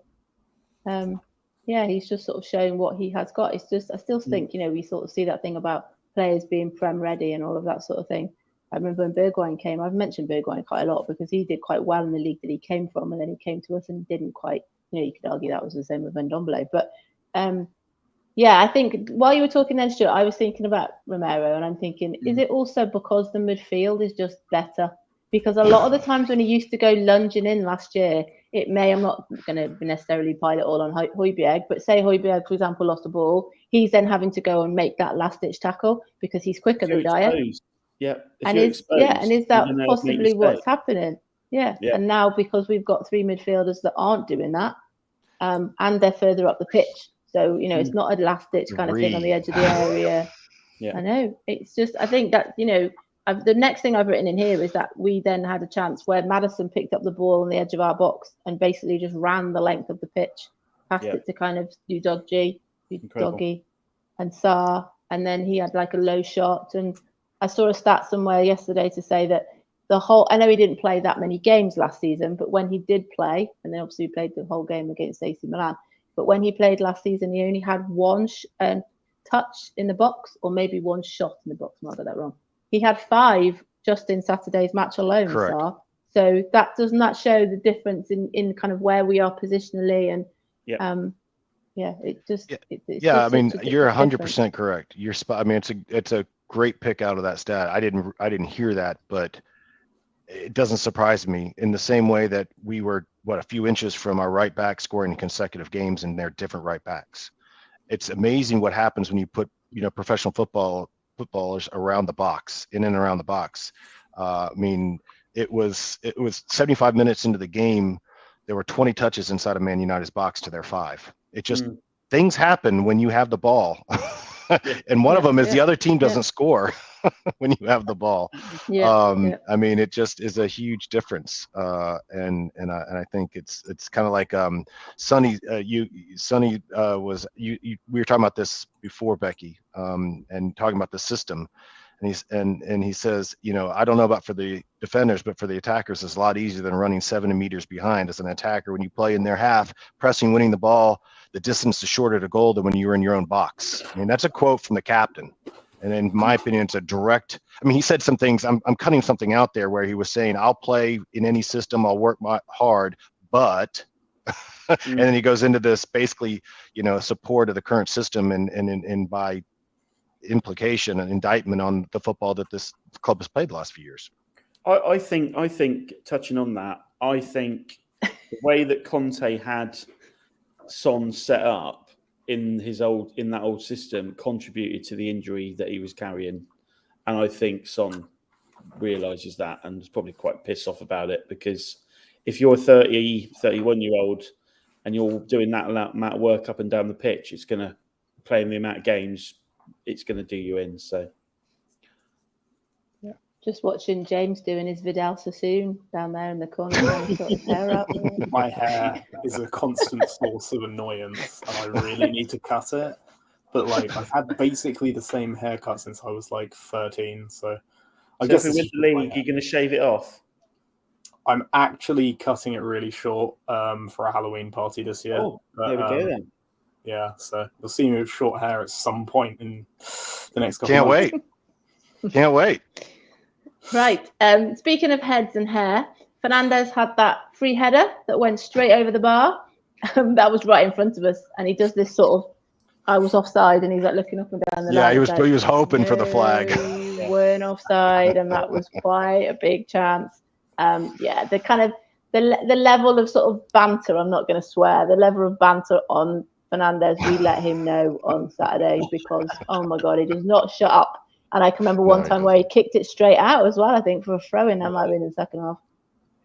he's just sort of showing what he has got. It's just I still think, we sort of see that thing about players being Prem ready and all of that sort of thing. I remember when Bergwijn came, I've mentioned Bergwijn quite a lot because he did quite well in the league that he came from, and then he came to us and didn't quite, you could argue that was the same with Ndombele. But I think while you were talking then, Stuart, I was thinking about Romero, and I'm thinking, is it also because the midfield is just better? Because a lot of the times when he used to go lunging in last year, I'm not going to necessarily pile it all on Hojbjerg, but say Hojbjerg, for example, lost the ball, he's then having to go and make that last-ditch tackle because he's quicker than Dier. Yeah, and is that possibly what's happening? Yeah, and now because we've got three midfielders that aren't doing that, and they're further up the pitch, so it's not a last-ditch kind of thing on the edge of the area. I know. It's just I think that the next thing I've written in here is that we then had a chance where Maddison picked up the ball on the edge of our box and basically just ran the length of the pitch, passed it to kind of Doggy, and Sarr, and then he had like a low shot. And I saw a stat somewhere yesterday to say that I know he didn't play that many games last season, but when he did play, and then obviously he played the whole game against AC Milan, but when he played last season, he only had one touch in the box, or maybe one shot in the box. I might get that wrong. He had 5 just in Saturday's match alone, Sarr. So doesn't that show the difference in kind of where we are positionally and I mean, you're 100% correct. You're spot. I mean, it's a great pick out of that stat. I didn't hear that, but it doesn't surprise me in the same way that we were a few inches from our right back scoring consecutive games, and they're different right backs. It's amazing what happens when you put professional footballers around the box, in and around the box. I mean, it was 75 minutes into the game. There were 20 touches inside of Man United's box to their 5. It just things happen when you have the ball, and one of them is the other team doesn't score when you have the ball. I mean, it just is a huge difference, and I think it's kind of like Sonny. Sonny was we were talking about this before, Becky, and talking about the system. And he says, I don't know about for the defenders, but for the attackers, it's a lot easier than running 70 meters behind. As an attacker, when you play in their half, pressing, winning the ball, the distance is shorter to goal than when you're in your own box. I mean, that's a quote from the captain. And in my opinion, it's a direct. I mean, he said some things. I'm cutting something out there where he was saying, I'll play in any system, I'll work hard, but. And then he goes into this basically, support of the current system and by implication and indictment on the football that this club has played the last few years. I think touching on that, I think the way that Conte had Son set up in that old system contributed to the injury that he was carrying, and I think Son realises that and is probably quite pissed off about it, because if you're a 31-year-old and you're doing that amount of work up and down the pitch, it's going to play in the amount of games. It's going to do you in. So, just watching James doing his Vidal Sassoon down there in the corner, trying to sort his hair up. My hair is a constant source of annoyance, and I really need to cut it. But I've had basically the same haircut since I was 13. So I guess if we win the league, you're going to shave it off. I'm actually cutting it really short for a Halloween party this year. Oh, there we go then. Yeah, so you'll see me with short hair at some point in the next couple of months. Can't wait. Right. Speaking of heads and hair, Fernandes had that free header that went straight over the bar. That was right in front of us. And he does this sort of, I was offside, and he's looking up and down the line. Yeah, he was hoping for the flag. Weren't offside, and that was quite a big chance. The kind of the level of sort of banter, I'm not going to swear, the level of banter on Fernandes, we let him know on Saturday, because, oh my God, he does not shut up. And I can remember one time where he kicked it straight out as well, I think, for a throw-in. That might have been in the second half.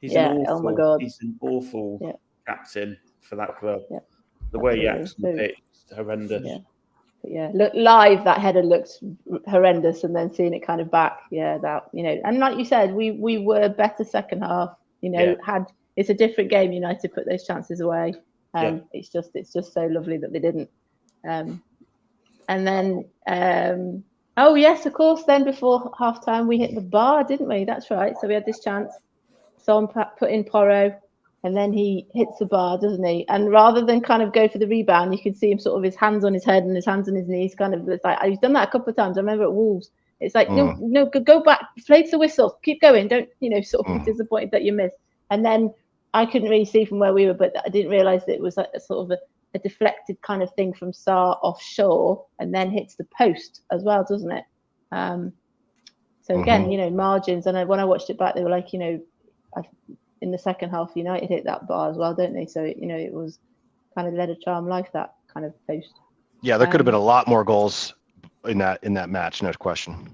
He's an awful captain for that club. Yeah. The way he acts on the pitch is horrendous. Yeah. Look, live, that header looked horrendous, and then seeing it kind of back, and like you said, we were better second half. It's a different game. United put those chances away. It's just so lovely that they didn't. And then, oh yes, of course. Then before half time, we hit the bar, didn't we? That's right. So we had this chance. Son put in Porro, and then he hits the bar, doesn't he? And rather than kind of go for the rebound, you can see him sort of his hands on his head and his hands on his knees. Kind of, it's like he's done that a couple of times. I remember at Wolves. It's like no, go back, play to the whistle, keep going. Don't sort of be disappointed that you missed. And then I couldn't really see from where we were, but I didn't realise that it was like a sort of a deflected kind of thing from Sarr offshore, and then hits the post as well, doesn't it? So again, margins. And when I watched it back, they were like, in the second half, United hit that bar as well, don't they? So it was kind of led a charm life, that kind of post. Yeah, there could have been a lot more goals in that match, no question.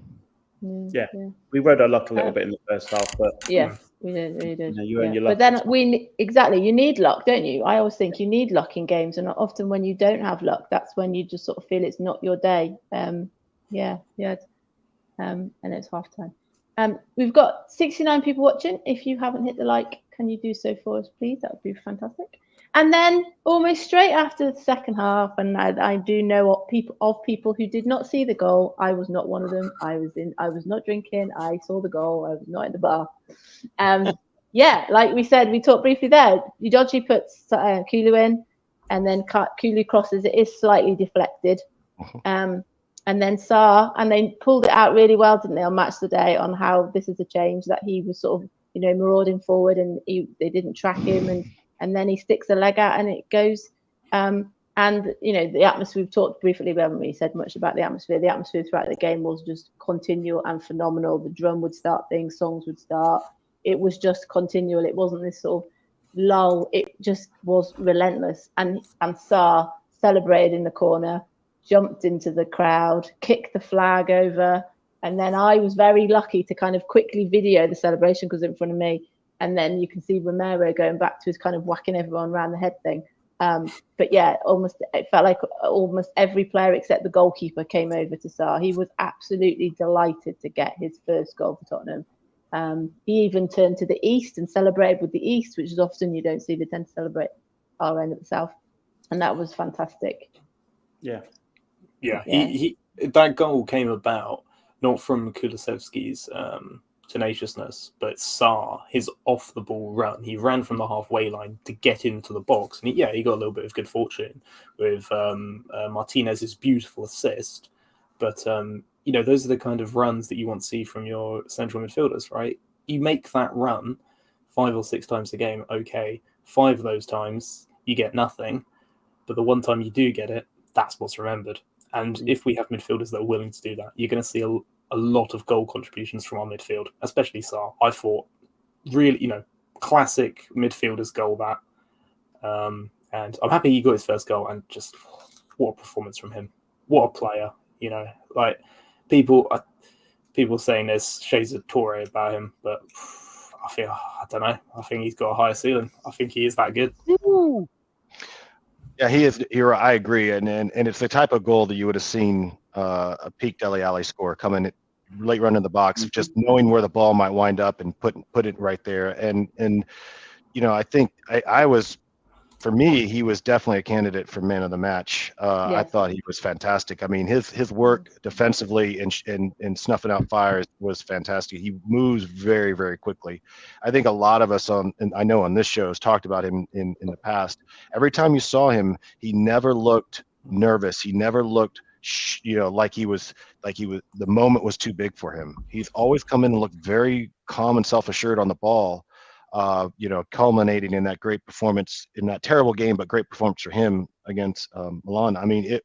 Yeah. We rode our luck a little bit in the first half, but we did. You earned your luck. But then you need luck, don't you? I always think you need luck in games, and often when you don't have luck, that's when you just sort of feel it's not your day. And it's half time. We've got 69 people watching. If you haven't hit the like, can you do so for us, please? That would be fantastic. And then almost straight after the second half, and I do know people who did not see the goal. I was not one of them. I was not drinking. I saw the goal. I was not in the bar. Like we said, we talked briefly there. Udogie puts Kulu in, and then Kulu crosses. It is slightly deflected. And then Sarr, and they pulled it out really well, didn't they, on Match of the Day, on how this is a change, that he was sort of, marauding forward, and they didn't track him, and then he sticks a leg out and it goes. And the atmosphere, we've talked briefly, we haven't really said much about the atmosphere. The atmosphere throughout the game was just continual and phenomenal. The drum would start things, songs would start. It was just continual. It wasn't this sort of lull. It just was relentless. And Sarr celebrated in the corner, jumped into the crowd, kicked the flag over. And then I was very lucky to kind of quickly video the celebration because it was in front of me. And then you can see Romero going back to his kind of whacking everyone around the head thing. But yeah, it felt like almost every player except the goalkeeper came over to Sarr. He was absolutely delighted to get his first goal for Tottenham. He even turned to the east and celebrated with the east, which is often you don't see. They tend to celebrate our end of the south. And that was fantastic. Yeah. He that goal came about not from Kulusevski's tenaciousness, but Sarr, his off the ball run. He ran from the halfway line to get into the box, and he got a little bit of good fortune with Martinez's beautiful assist. But those are the kind of runs that you want to see from your central midfielders, right? You make that run 5 or 6 times a game, okay. 5 of those times you get nothing, but the one time you do get it, that's what's remembered. And if we have midfielders that are willing to do that, you're going to see a lot of goal contributions from our midfield, especially Sarr. I thought really, classic midfielders goal that. And I'm happy he got his first goal, and just what a performance from him. What a player, like people saying there's shades of Torre about him, but I don't know. I think he's got a higher ceiling. I think he is that good. Ooh. Yeah, he is. I agree, and it's the type of goal that you would have seen a peak Dele Alli score coming late run in the box, just knowing where the ball might wind up and put it right there. And I think I was, for me, he was definitely a candidate for man of the match. Yes. I thought he was fantastic. I mean, his work defensively and snuffing out fires was fantastic. He moves very, very quickly. I think a lot of us and I know on this show has talked about him in the past. Every time you saw him, he never looked nervous. He never looked like he was the moment was too big for him. He's always come in and looked very calm and self-assured on the ball, culminating in that great performance in that terrible game, but great performance for him against Milan. I mean, he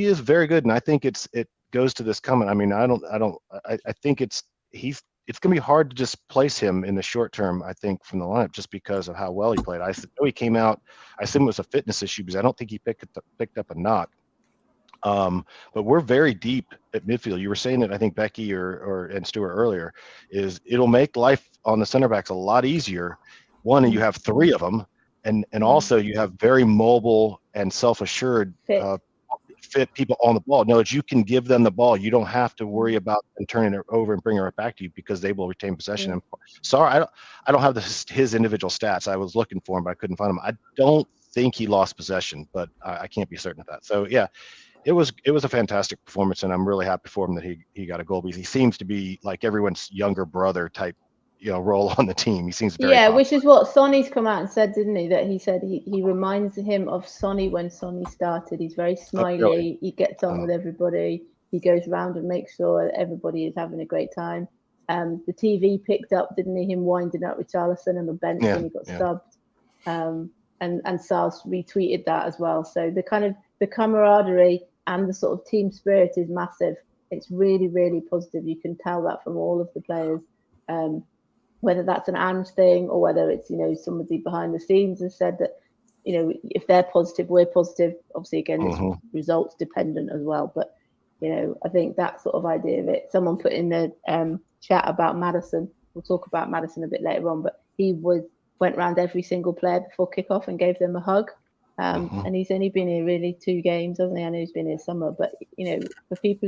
is very good, and I think it goes to this comment. I mean, I think it's going to be hard to just place him in the short term, I think, from the lineup, just because of how well he played. I know he came out, I assume it was a fitness issue, because I don't think he picked up a knock. But we're very deep at midfield. You were saying that, I think Becky and Stuart earlier, it'll make life on the center backs a lot easier. One, you have 3 of them, and also you have very mobile and self-assured fit people on the ball. No, you can give them the ball. You don't have to worry about them turning it over and bringing it back to you, because they will retain possession. And sorry, I don't have his individual stats. I was looking for him, but I couldn't find him. I don't think he lost possession, but I can't be certain of that. So yeah, it was a fantastic performance, and I'm really happy for him that he got a goal, because he seems to be like everyone's younger brother type, role on the team. He seems very popular. Which is what Sonny's come out and said, didn't he? That he said he reminds him of Sonny when Sonny started. He's very smiley. Oh, really? He gets on with everybody. He goes around and makes sure that everybody is having a great time. The TV picked up, didn't he? Him winding up with Richarlison on the bench when he got subbed. And Sarr retweeted that as well. So the camaraderie and the sort of team spirit is massive. It's really, really positive. You can tell that from all of the players. Whether that's an Ange thing or whether it's, somebody behind the scenes has said that, if they're positive, we're positive. Obviously, again, it's results dependent as well. But, I think that sort of idea of it. Someone put in the chat about Maddison. We'll talk about Maddison a bit later on, but he went around every single player before kickoff and gave them a hug. And he's only been here really 2 games, hasn't he? I know he's been here summer, but, for people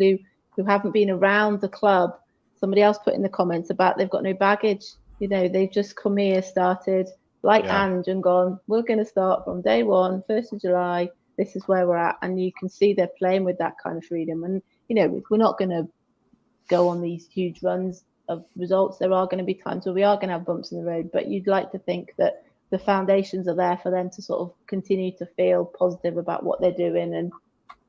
who haven't been around the club, somebody else put in the comments about they've got no baggage. They've just come here, started like Ange and gone, we're going to start from day 1, 1st of July. This is where we're at. And you can see they're playing with that kind of freedom. And, we're not going to go on these huge runs of results. There are going to be times where we are going to have bumps in the road, but you'd like to think that the foundations are there for them to sort of continue to feel positive about what they're doing. And,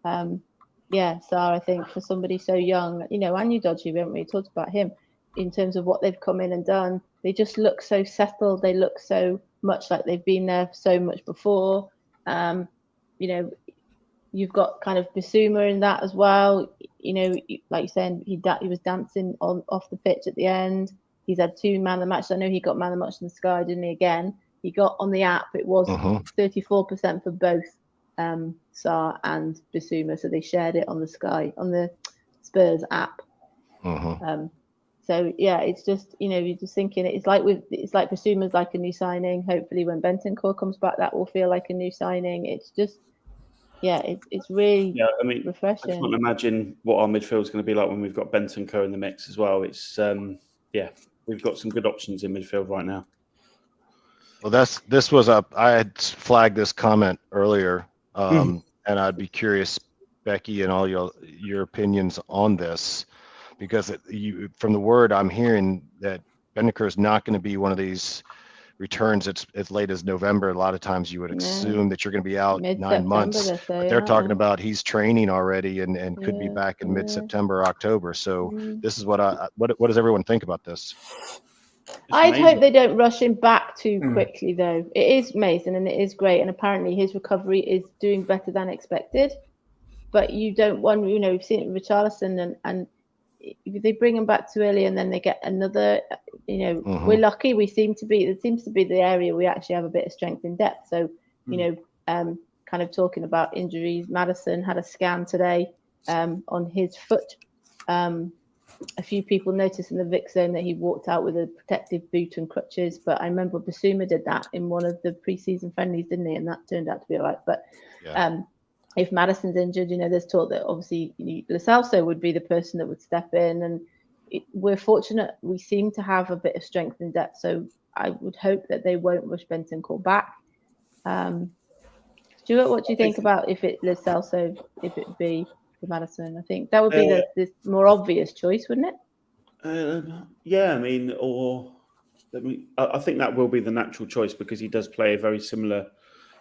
Sarr, I think for somebody so young, and Dodgy, we haven't really talked about him in terms of what they've come in and done. They just look so settled. They look so much like they've been there so much before. You've got kind of Bissouma in that as well. Like you said, he was dancing off the pitch at the end. He's had 2 man of the match. I know he got man of the match in the Sky, didn't he? Again, he got on the app. It was 34% for both Sarr and Bissouma, so they shared it on the Spurs app. So yeah, it's just you're just thinking it's like Bissouma's like a new signing. Hopefully, when Bentancur comes back, that will feel like a new signing. It's just it's really refreshing. I can't imagine what our midfield is going to be like when we've got Bentancur in the mix as well. It's we've got some good options in midfield right now. Well, this was I had flagged this comment earlier, and I'd be curious, Becky, and all your opinions on this, because from the word I'm hearing that Bentancur is not going to be one of these returns as late as November. A lot of times you would assume that you're going to be out 9 months, but they're talking about he's training already and could be back in mid-September, October. So this is what does everyone think about this? I'd hope they don't rush him back too quickly, though. It is amazing and it is great, and apparently his recovery is doing better than expected. But you don't want, we've seen it with Richarlison, and if they bring him back too early and then they get another, we're lucky. It seems to be the area we actually have a bit of strength in depth. So, kind of talking about injuries, Maddison had a scan today on his foot. A few people noticed in the Vic zone that he walked out with a protective boot and crutches, but I remember Bissouma did that in one of the pre-season friendlies, didn't he? And that turned out to be all right. But if Maddison's injured, there's talk that obviously Lo Celso would be the person that would step in, and we're fortunate. We seem to have a bit of strength in depth, so I would hope that they won't rush Bentancur back. Stuart, what do you think about if it Lo Celso, if it be with Maddison? I think that would be the more obvious choice, wouldn't it? I think that will be the natural choice, because he does play a very similar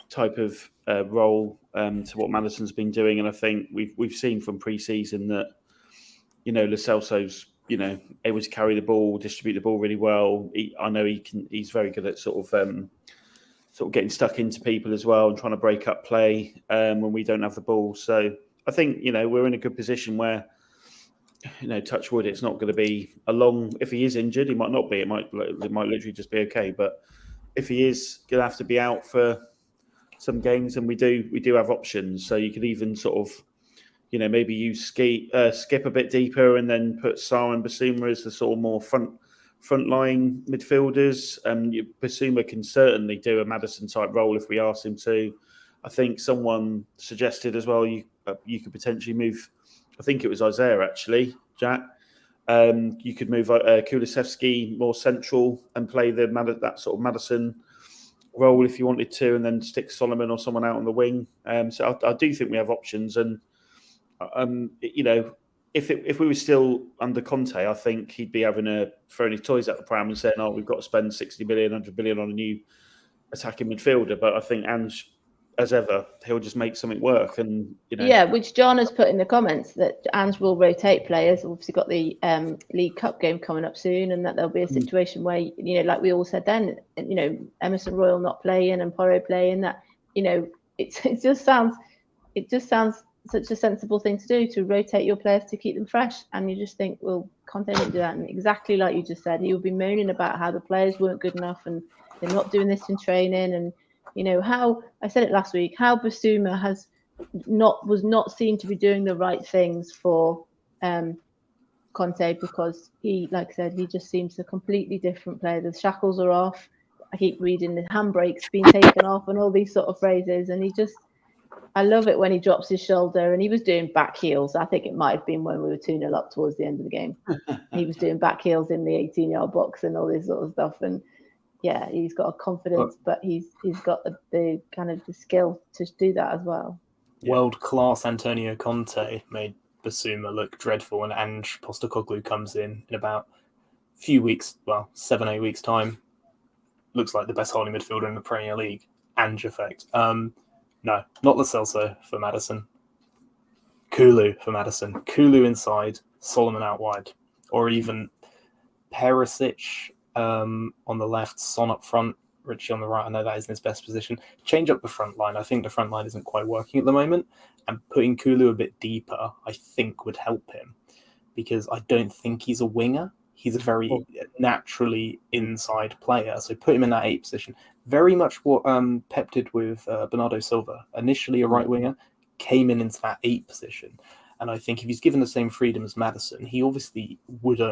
type of role to what Maddison's been doing, and I think we've seen from pre-season that Lo Celso's able to carry the ball, distribute the ball really well. He's very good at sort of getting stuck into people as well and trying to break up play when we don't have the ball. So I think we're in a good position where touch wood, it's not going to be a long. If he is injured, he might not be. It might literally just be okay. But if he is going to have to be out for some games, and we do have options. So you could even sort of maybe use Skipp a bit deeper, and then put Sarr and Bissouma as the sort of more front-line midfielders. Bissouma can certainly do a Maddison type role if we ask him to. I think someone suggested as well you could potentially move. I think it was Isaiah actually, Jack. You could move Kulusevski more central and play that sort of Maddison role if you wanted to, and then stick Solomon or someone out on the wing. So I do think we have options, and if we were still under Conte, I think he'd be throwing his toys at the pram and saying, "Oh, we've got to spend 60 million, 100 million on a new attacking midfielder." But I think Ange, as ever, he'll just make something work, and Yeah, which John has put in the comments that Ange will rotate players. We've obviously got the League Cup game coming up soon, and that there'll be a situation where, like we all said then, Emerson Royal not playing and Porro playing. That it just sounds such a sensible thing to do, to rotate your players to keep them fresh. And you just think, well, Conte didn't do that, and exactly like you just said, he will be moaning about how the players weren't good enough and they're not doing this in training, and how I said it last week, how Bissouma was not seen to be doing the right things for Conte, because he, like I said, he just seems a completely different player. The shackles are off. I keep reading the handbrake's been taken off and all these sort of phrases, and I love it when he drops his shoulder, and he was doing back heels. I think it might have been when we were 2-0 up towards the end of the game. He was doing back heels in the 18-yard box and all this sort of stuff, and yeah, he's got a confidence, but he's got the kind of the skill to do that as well. World-class Antonio Conte made Bissouma look dreadful, and Ange Postecoglou comes in about a few weeks, 7-8 weeks time. Looks like the best holding midfielder in the Premier League. Ange effect. No, not Lo Celso for Maddison. Kulu for Maddison. Kulu inside, Solomon out wide. Or even Perisic on the left, Son up front, Richie on the right. I know that isn't his best position. Change up the front line. I think the front line isn't quite working at the moment. And putting Kulu a bit deeper, I think, would help him. Because I don't think he's a winger. He's a very naturally inside player. So put him in that 8 position. Very much what Pep did with Bernardo Silva. Initially a right winger, came into that 8 position. And I think if he's given the same freedom as Maddison, he obviously won't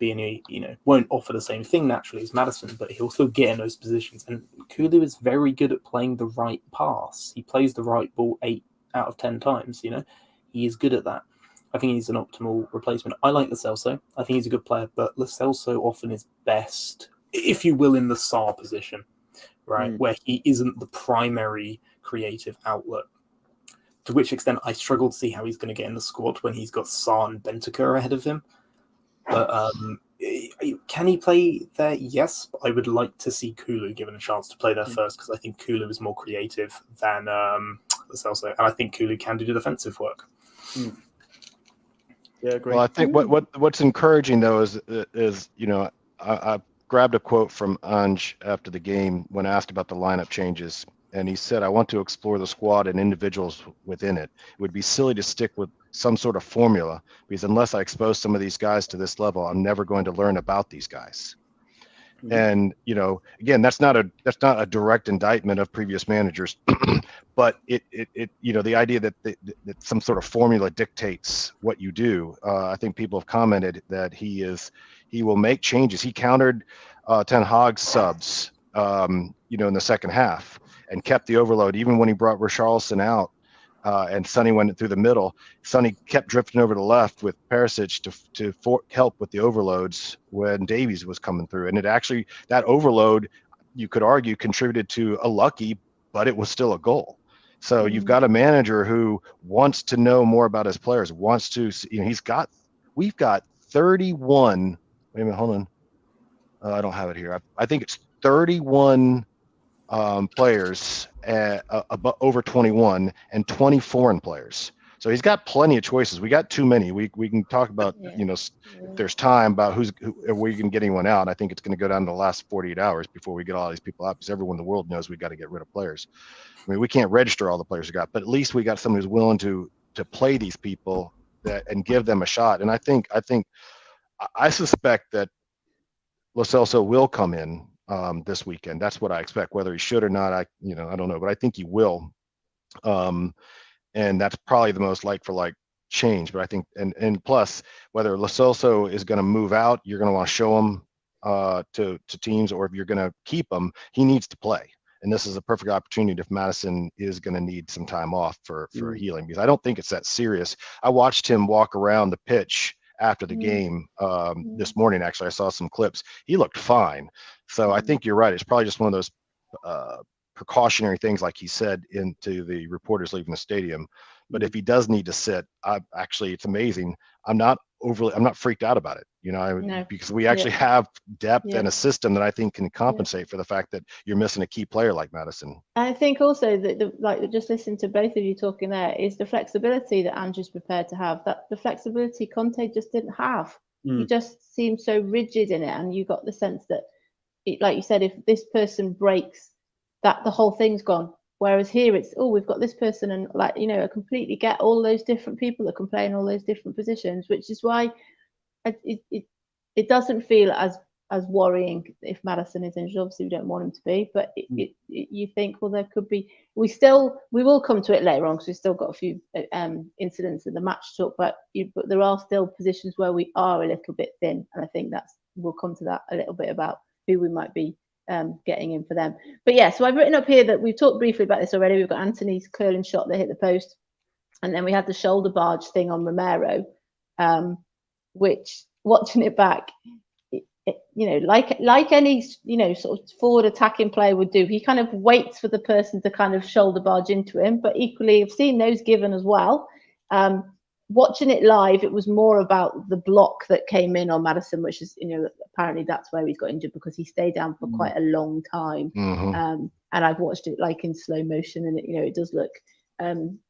offer the same thing naturally as Maddison, but he'll still get in those positions. And Kulu is very good at playing the right pass. He plays the right ball 8 out of 10 times, He is good at that. I think he's an optimal replacement. I like Lo Celso. I think he's a good player, but Lo Celso often is best, if you will, in the Sarr position, right? Where he isn't the primary creative outlet. To which extent I struggle to see how he's going to get in the squad when he's got Sarr and Bentancur ahead of him. But can he play there? Yes, but I would like to see Kulu given a chance to play there first, because I think Kulu is more creative than Lo Celso, and I think Kulu can do the defensive work. Yeah, great. Well, I think what's encouraging though is I grabbed a quote from Ange after the game when asked about the lineup changes, and he said, "I want to explore the squad and individuals within it. It would be silly to stick with some sort of formula, because unless I expose some of these guys to this level, I'm never going to learn about these guys." And again, that's not a direct indictment of previous managers, but it the idea that some sort of formula dictates what you do. I think people have commented that he will make changes. He countered Ten Hag's subs, in the second half, and kept the overload even when he brought Richarlison out. And Sonny went through the middle. Sonny kept drifting over to the left with Perisic to help with the overloads when Davies was coming through. And that overload, you could argue, contributed to a lucky, but it was still a goal. So you've got a manager who wants to know more about his players, wants to, we've got 31, wait a minute, hold on. I don't have it here. I think it's 31 players over 21 and 20 foreign players. So he's got plenty of choices. We got too many. We can talk about, if there's time about who we can get anyone out. I think it's going to go down to the last 48 hours before we get all these people out, because everyone in the world knows we got to get rid of players. I mean, we can't register all the players we got, but at least we got someone who's willing to play these people and give them a shot. And I suspect that Lo Celso will come in this weekend. That's what I expect. Whether he should or not, I don't know, but I think he will. And that's probably the most like for like change. But I think, and plus, whether Lo Celso is going to move out, you're going to want to show him to teams, or if you're going to keep him, he needs to play. And this is a perfect opportunity if Maddison is going to need some time off for healing, because I don't think it's that serious. I watched him walk around the pitch after the game this morning. Actually, I saw some clips. He looked fine. So I think you're right. It's probably just one of those precautionary things, like he said, into the reporters leaving the stadium. But if he does need to sit, it's amazing. I'm not freaked out about it, No. because we actually have depth Yeah. and a system that I think can compensate for the fact that you're missing a key player like Maddison. I think also that just listening to both of you talking there is the flexibility that Andrew's prepared to have. That the flexibility Conte just didn't have. He just seemed so rigid in it, and you got the sense that, like you said, if this person breaks, that the whole thing's gone. Whereas here it's, we've got this person, and I completely get all those different people that can play in all those different positions, which is why it doesn't feel as worrying if Maddison is injured. Obviously, we don't want him to be, but you think, well, there could be. We will come to it later on because we've still got a few incidents in the match to talk about. But there are still positions where we are a little bit thin, and I think we'll come to that a little bit about who we might be getting in for them. But yeah, so I've written up here that we've talked briefly about this already. We've got Anthony's curling shot that hit the post, and then we had the shoulder barge thing on Romero, which, watching it back, like any sort of forward attacking player would do, he kind of waits for the person to kind of shoulder barge into him. But equally, I've seen those given as well. Watching it live, it was more about the block that came in on Maddison, which is, apparently that's where he's got injured, because he stayed down for quite a long time. And I've watched it like in slow motion, and it does look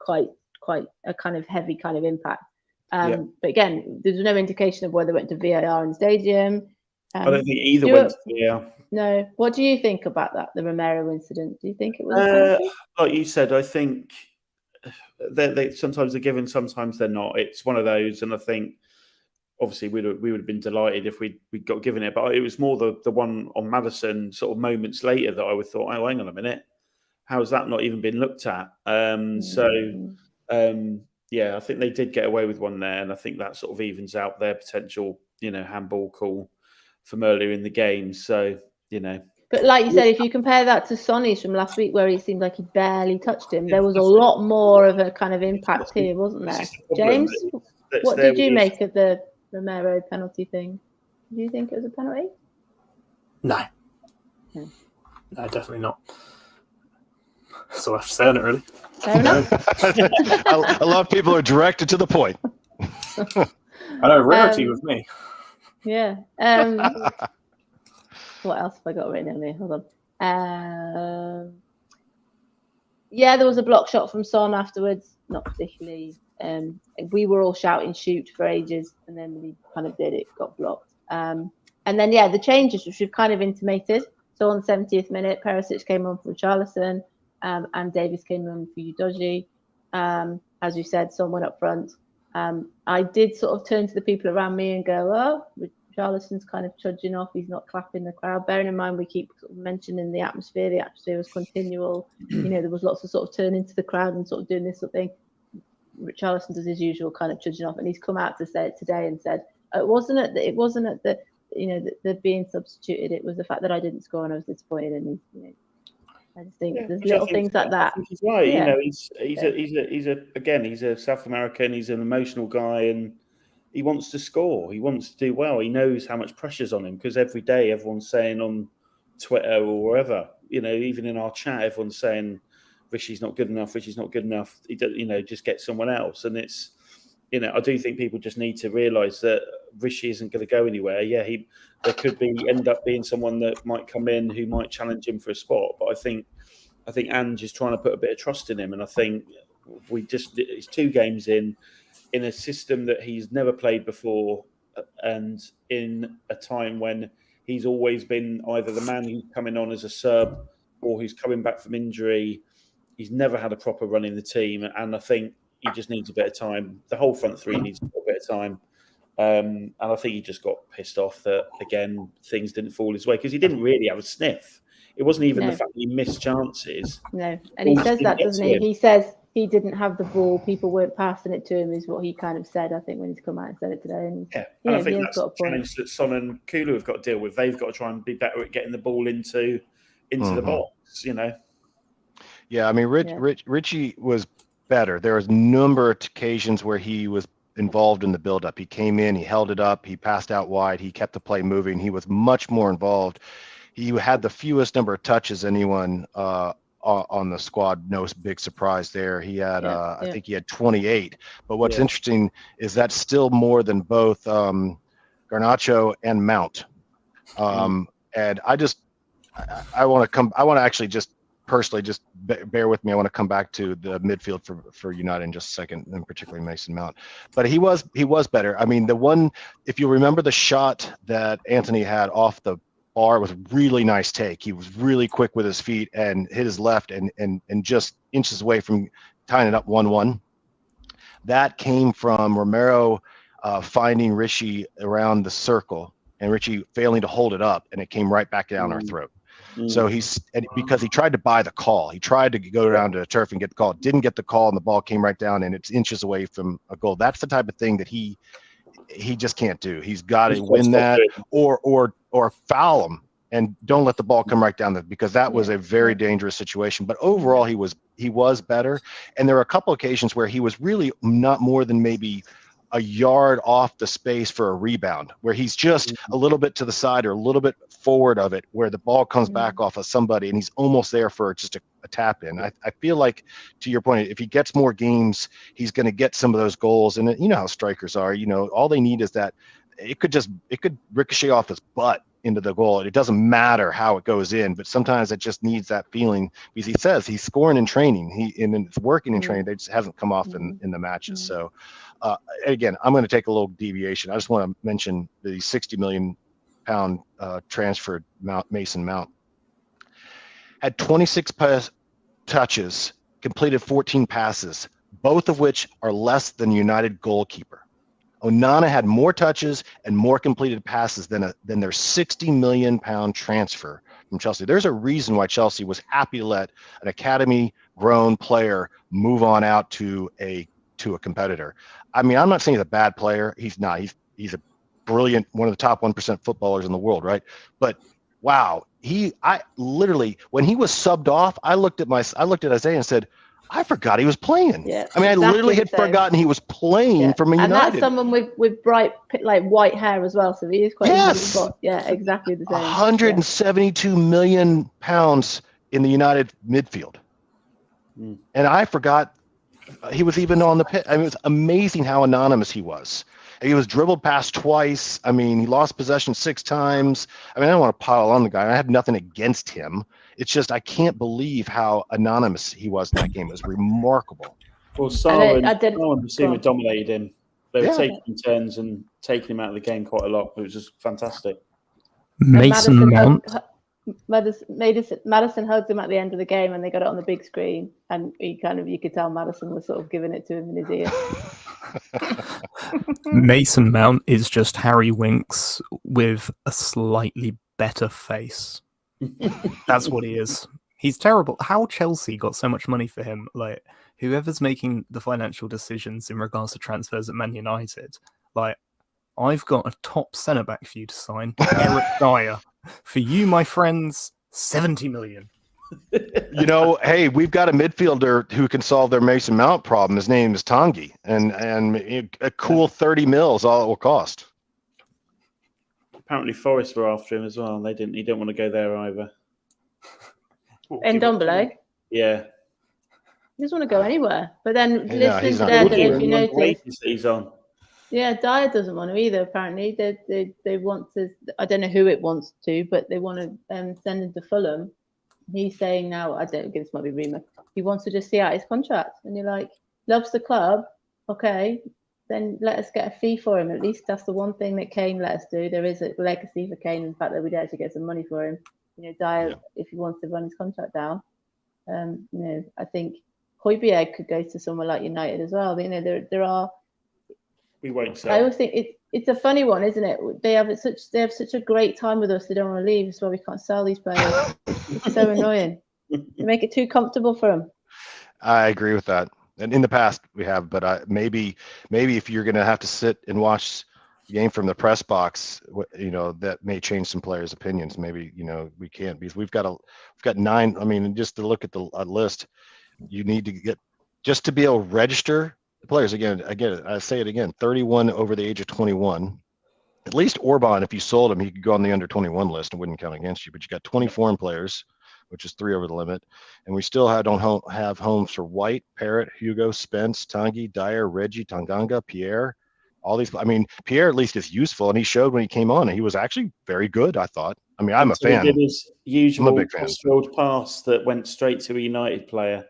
quite a kind of heavy kind of impact. But again, there's no indication of whether it went to VAR in the stadium. I don't think either went to VAR. No. What do you think about that, the Romero incident? Do you think it was like you said, I think they sometimes they're given, sometimes they're not. It's one of those, and I think obviously we would have been delighted if we got given it, but it was more the one on Maddison sort of moments later that I would thought, oh, hang on a minute, how's that not even been looked at? Yeah, I think they did get away with one there, and I think that sort of evens out their potential, handball call from earlier in the game. So, But like you said, if you compare that to Sonny's from last week, where he seemed like he barely touched him, there was a lot more of a kind of impact here, wasn't there? James, what did you make of the Romero penalty thing? Do you think it was a penalty? No. No, definitely not. That's all I have to say on it, really. Fair enough. A lot of people are directed to the point. I know, rarity with me. Yeah. What else have I got written down here? Hold on. Yeah, there was a block shot from Son afterwards. Not particularly. We were all shouting shoot for ages, and then when he kind of did, it got blocked. And then, the changes, which we've kind of intimated. So on the 70th minute, Perisic came on for Richarlison, and Davis came on for Udogie. As you said, Son went up front. I did sort of turn to the people around me and go, oh, Richarlison's kind of trudging off. He's not clapping the crowd. Bearing in mind, we keep sort of mentioning the atmosphere. The atmosphere was continual. There was lots of sort of turning to the crowd and sort of doing this sort of thing. Richarlison does his usual kind of trudging off, and he's come out to say it today and said, it wasn't at the being substituted. It was the fact that I didn't score and I was disappointed. And I just think there's little things like that. He's right. Yeah. He's a South American. He's an emotional guy, and he wants to score. He wants to do well. He knows how much pressure's on him, because every day everyone's saying on Twitter or wherever, even in our chat, everyone's saying Rishi's not good enough. Rishi's not good enough. He does, just get someone else. And it's, I do think people just need to realise that Rishi isn't going to go anywhere. Yeah, there could end up being someone that might come in who might challenge him for a spot. But I think Ange is trying to put a bit of trust in him, and I think it's 2 games in a system that he's never played before, and in a time when he's always been either the man who's coming on as a sub or who's coming back from injury. He's never had a proper run in the team, and I think he just needs a bit of time. The whole front three needs a bit of time. And I think he just got pissed off that, again, things didn't fall his way, because he didn't really have a sniff. It wasn't even the fact that he missed chances. No, and he says that, doesn't he? He says he didn't have the ball. People weren't passing it to him, is what he kind of said, I think, when he's come out and said it today. And, and I think that's a challenge that Son and Kulu have got to deal with. They've got to try and be better at getting the ball into the box, Yeah, I mean, Richie was better. There was a number of occasions where he was involved in the build-up. He came in, he held it up, he passed out wide, he kept the play moving. He was much more involved. he had the fewest number of touches anyone on the squad. No big surprise there. He had, I think he had 28. But what's interesting is that's still more than both Garnacho and Mount. And I want to actually just personally just bear with me. I want to come back to the midfield for United in just a second, and particularly Mason Mount. But he was better. I mean, the one, if you remember the shot that Anthony had off the bar, was a really nice take. He was really quick with his feet and hit his left and just inches away from tying it up 1-1. That came from Romero finding Richie around the circle and Richie failing to hold it up, and it came right back down our throat. So because he tried to buy the call. He tried to go down to the turf and get the call. Didn't get the call, and the ball came right down, and it's inches away from a goal. That's the type of thing that he just can't do. He's got to win that or foul him and don't let the ball come right down there, because that was a very dangerous situation. But overall, he was better. And there were a couple occasions where he was really not more than maybe a yard off the space for a rebound, where he's just a little bit to the side or a little bit forward of it, where the ball comes back off of somebody and he's almost there for just a tap in. I feel like, to your point, if he gets more games, he's going to get some of those goals. And you know how strikers are, all they need is that it could ricochet off his butt into the goal. It doesn't matter how it goes in, but sometimes it just needs that feeling, because he says he's scoring in training. And it's working in training. It just hasn't come off in the matches. So again, I'm going to take a little deviation. I just want to mention the £60 million transferred Mason Mount. Had 26 touches, completed 14 passes, both of which are less than United goalkeeper. Onana had more touches and more completed passes than their £60 million transfer from Chelsea. There's a reason why Chelsea was happy to let an academy-grown player move on out to a competitor. I mean, I'm not saying he's a bad player. He's not. He's a brilliant, one of the top 1% footballers in the world, right? But wow, I literally, when he was subbed off, I looked at Isaiah and said, I forgot he was playing. Yeah, I mean, I literally had forgotten he was playing for Man United. And that's someone with bright, like, white hair as well. So he is quite exactly the same. 172 million pounds in the United midfield. And I forgot he was even on the pit. I mean, it was amazing how anonymous he was. He was dribbled past twice. I mean, he lost possession 6 times. I mean, I don't want to pile on the guy. I have nothing against him. It's just I can't believe how anonymous he was in that game. It was remarkable. Well, Sarr and Bissouma dominated him. They were taking turns and taking him out of the game quite a lot. It was just fantastic. Maddison hugged him at the end of the game, and they got it on the big screen. And you could tell Maddison was sort of giving it to him in his ear. Mason Mount is just Harry Winks with a slightly better face. That's what he is. He's terrible. How Chelsea got so much money for him? Like, whoever's making the financial decisions in regards to transfers at Man United, like, I've got a top centre back for you to sign, Eric Dier. For you, my friends, 70 million. Hey, we've got a midfielder who can solve their Mason Mount problem. His name is Tanguy, and a cool 30 mils all it will cost. Apparently, Forest were after him as well. He didn't want to go there either. And Ndombele? Yeah. He doesn't want to go anywhere. But then, he's not. if you notice, he's on. Yeah, Dier doesn't want to either. Apparently, they want to. I don't know who it wants to, but they want to send him to Fulham. He's saying now, I don't think this might be rumor. He wants to just see out his contract, and you're like, loves the club, okay? Then let us get a fee for him. At least that's the one thing that Kane let us do. There is a legacy for Kane in the fact that we'd actually get some money for him. Dier, if he wants to run his contract down, I think Hojbjerg could go to somewhere like United as well. There are. We won't sell. I always think it's a funny one, isn't it? They have such a great time with us. They don't want to leave. That's why we can't sell these players. It's so annoying. They make it too comfortable for them. I agree with that. And in the past we have, but maybe if you're going to have to sit and watch the game from the press box, that may change some players' opinions. Maybe we can't, because we've got 9. I mean, just to look at the list, you need to get just to be able to register the players again. I say it again: 31 over the age of 21, at least Orban, if you sold him, he could go on the under 21 list and wouldn't count against you. But you got 20 foreign players, which is 3 over the limit. And we still don't have homes for White, Parrott, Hugo, Spence, Tanguy, Dier, Reggie, Tanganga, Pierre. All these, I mean, Pierre at least is useful, and he showed when he came on, and he was actually very good, I thought. I mean, I'm a fan. He did his usual big fan. cross-field pass that went straight to a United player.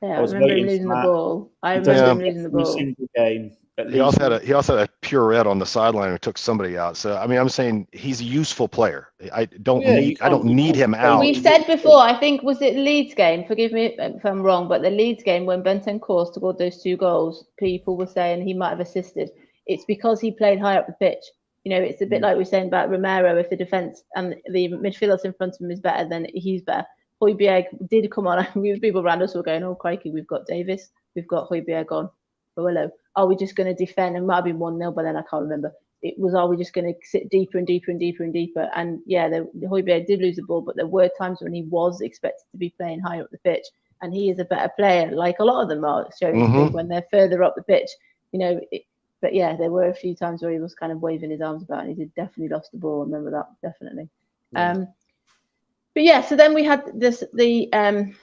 Yeah, I remember him losing the ball. I remember him losing the ball. Single game. He also had a pirouette on the sideline who took somebody out. So I mean, I'm saying he's a useful player. I don't need him out. We've said before, I think, was it Leeds game? Forgive me if I'm wrong, but the Leeds game when Bentancur scored those 2 goals, people were saying he might have assisted. It's because he played higher up the pitch. You know, it's a bit like we were saying about Romero. If the defence and the midfielders in front of him is better, then he's better. Hojbjerg did come on. People around us were going, "Oh crikey, we've got Davis, we've got Hojbjerg on. Oh hello. Are we just going to defend?" And might have been 1-0, but then I can't remember. It was, are we just going to sit deeper and deeper and deeper and deeper? And yeah, the Hojbjerg did lose the ball, but there were times when he was expected to be playing higher up the pitch, and he is a better player, like a lot of them are showing when they're further up the pitch. You know. But yeah, there were a few times where he was kind of waving his arms about, and he did definitely lost the ball. I remember that definitely. Yeah. But yeah, so then we had the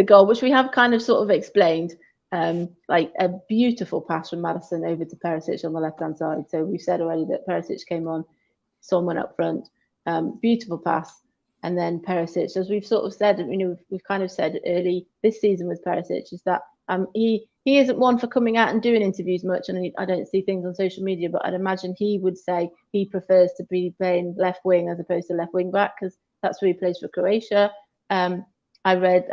goal, which we have kind of sort of explained, like a beautiful pass from Maddison over to Perisic on the left-hand side. So we said already that Perisic came on, someone up front, beautiful pass, and then Perisic, as we've sort of said, you know, we've kind of said early this season with Perisic, is that he isn't one for coming out and doing interviews much, and I don't see things on social media, but I'd imagine he would say he prefers to be playing left wing as opposed to left wing back, because that's where he plays for Croatia. I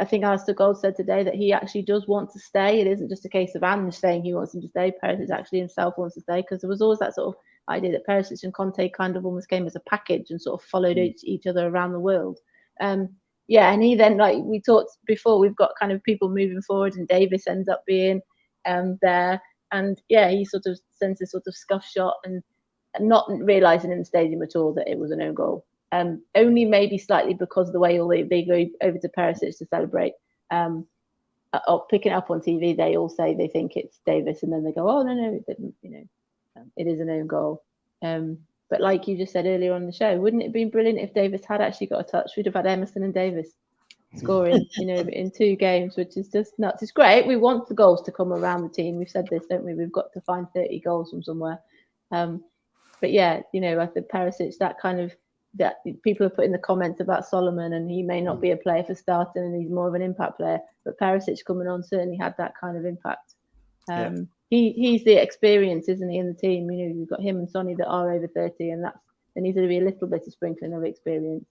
think Alistair Gold said today that he actually does want to stay. It isn't just a case of Ange saying he wants him to stay. Perisic actually himself wants to stay, because there was always that sort of idea that Perisic and Conte kind of almost came as a package and sort of followed each other around the world. Yeah, and he then, like we talked before, we've got kind of people moving forward, and Davis ends up being there. And yeah, he sort of sends a sort of scuff shot and not realising in the stadium at all that it was an own goal. Only maybe slightly because of the way they go over to Perisic to celebrate. Picking it up on TV, they all say they think it's Davis, and then they go, "Oh no, it didn't." You know, it is an own goal. But like you just said earlier on the show, wouldn't it have been brilliant if Davis had actually got a touch? We'd have had Emerson and Davis scoring, you know, in 2 games, which is just nuts. It's great. We want the goals to come around the team. We've said this, don't we? We've got to find 30 goals from somewhere. But yeah, you know, I think Perisic, that kind of, that people have put in the comments about Solomon, and he may not be a player for starting, and he's more of an impact player. But Perisic coming on certainly had that kind of impact. He's the experience, isn't he, in the team? You know, you've got him and Sonny that are over 30, and there needs to be a little bit of sprinkling of experience.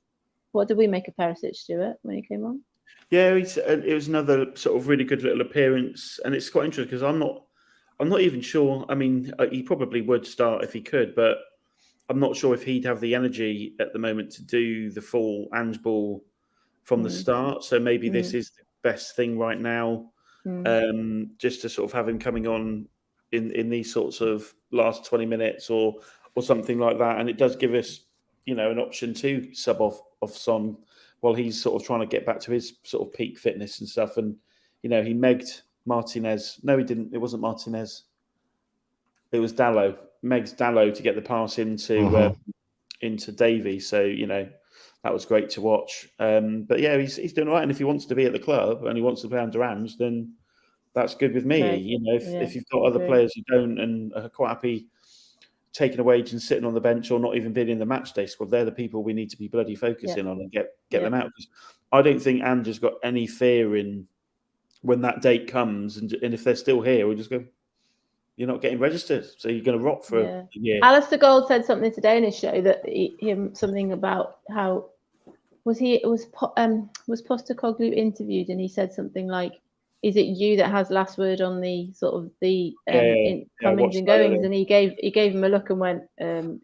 What did we make of Perisic, Stuart, when he came on? Yeah, it was another sort of really good little appearance, and it's quite interesting because I'm not even sure. I mean, he probably would start if he could, but I'm not sure if he'd have the energy at the moment to do the full Ange ball from the start. So maybe this is the best thing right now. Just to sort of have him coming on in these sorts of last 20 minutes or something like that, and it does give us, you know, an option to sub off Son while he's sort of trying to get back to his sort of peak fitness and stuff. And you know, he megged Martinez. No, he didn't. It wasn't Martinez. It was Dalot. Megged Dalot to get the pass into Davey. So you know, that was great to watch. But yeah, he's doing all right. And if he wants to be at the club and he wants to play under Ange, then that's good with me. You know, if you've got other players who don't and are quite happy taking a wage and sitting on the bench or not even being in the match day squad, they're the people we need to be bloody focusing on and get them out. Because I don't think Ange has got any fear in when that date comes, and if they're still here, we'll just go, you're not getting registered, so you're going to rot for a year. Alistair Gold said something today in his show that something about how was Postecoglou interviewed, and he said something like, "Is it you that has last word on the sort of the comings and goings?" And he gave him a look and went,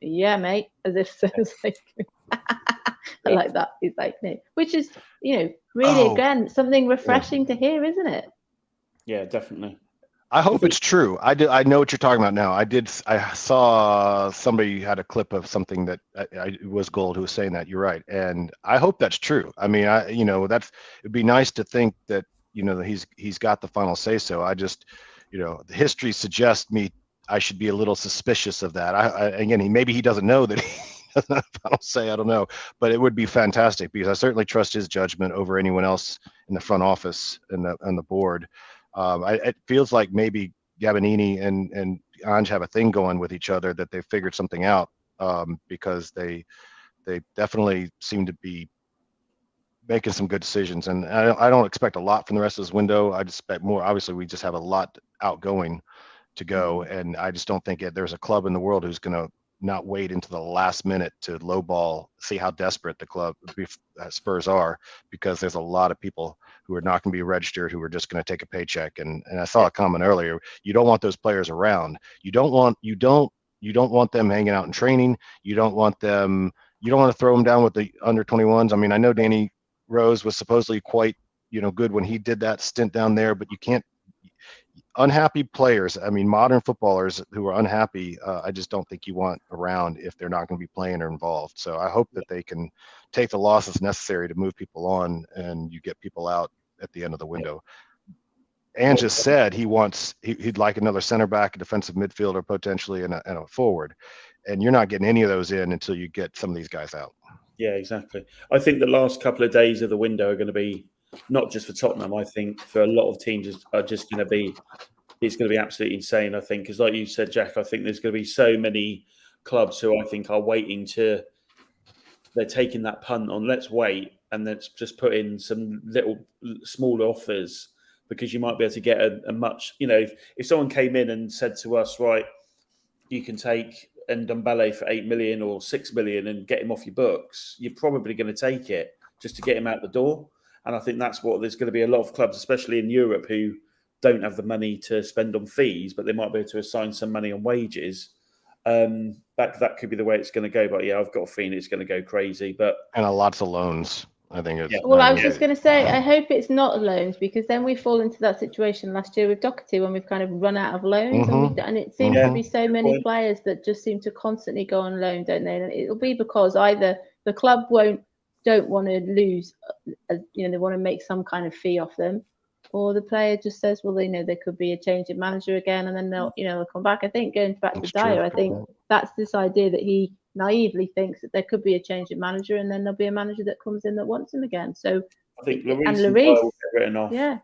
"Yeah, mate," as if so. Like, I like that. He's like, no, which is, you know, really again something refreshing to hear, isn't it? Yeah, definitely. I hope it's true. I know what you're talking about now. I saw somebody had a clip of something that it was Gold who was saying that. You're right, and I hope that's true. I mean, it'd be nice to think that, you know, he's got the final say so. I just, you know, the history suggests me I should be a little suspicious of that. Again, maybe he doesn't know that. I don't know, but it would be fantastic because I certainly trust his judgment over anyone else in the front office and the board. It feels like maybe Gabonini and Ange have a thing going with each other, that they figured something out, because they definitely seem to be making some good decisions. And I don't expect a lot from the rest of this window. I just expect more. Obviously, we just have a lot outgoing to go, and I just don't think there's a club in the world who's going to not wait into the last minute to lowball, see how desperate the Spurs are, because there's a lot of people who are not going to be registered, who are just going to take a paycheck. And I saw a comment earlier, you don't want those players around. You don't want them hanging out in training. You don't want to throw them down with the under 21s. I mean, I know Danny Rose was supposedly quite, good when he did that stint down there, but you can't. Unhappy players, I mean, modern footballers who are unhappy, I just don't think you want around if they're not going to be playing or involved. So I hope that they can take the losses necessary to move people on, and you get people out at the end of the window. Ange just said he'd like another center back, a defensive midfielder potentially, and a forward. And you're not getting any of those in until you get some of these guys out. Yeah, exactly. I think the last couple of days of the window are going to be, not just for Tottenham, I think for a lot of teams are just going to be, it's going to be absolutely insane, I think. Because like you said, Jack, I think there's going to be so many clubs who I think are they're taking that punt on, let's wait and let's just put in some little smaller offers, because you might be able to get a much, if someone came in and said to us, right, you can take Ndombele for 8 million or 6 million and get him off your books, you're probably going to take it just to get him out the door. And I think that's what there's going to be a lot of clubs, especially in Europe, who don't have the money to spend on fees, but they might be able to assign some money on wages. That could be the way it's going to go. But yeah, I've got a feeling it's going to go crazy. And lots of loans. I think it's. Yeah. Well, I was just going to say, I hope it's not loans, because then we fall into that situation last year with Doherty when we've kind of run out of loans, and it seems to be so many players that just seem to constantly go on loan, don't they? And it'll be because either the club don't want to lose, they want to make some kind of fee off them, or the player just says, well, there could be a change in manager again, and then they'll come back. I think going back to Dier, I think that's this idea that he naively thinks that there could be a change in manager, and then there'll be a manager that comes in that wants him again. So I think Lloris will get written off. Yeah.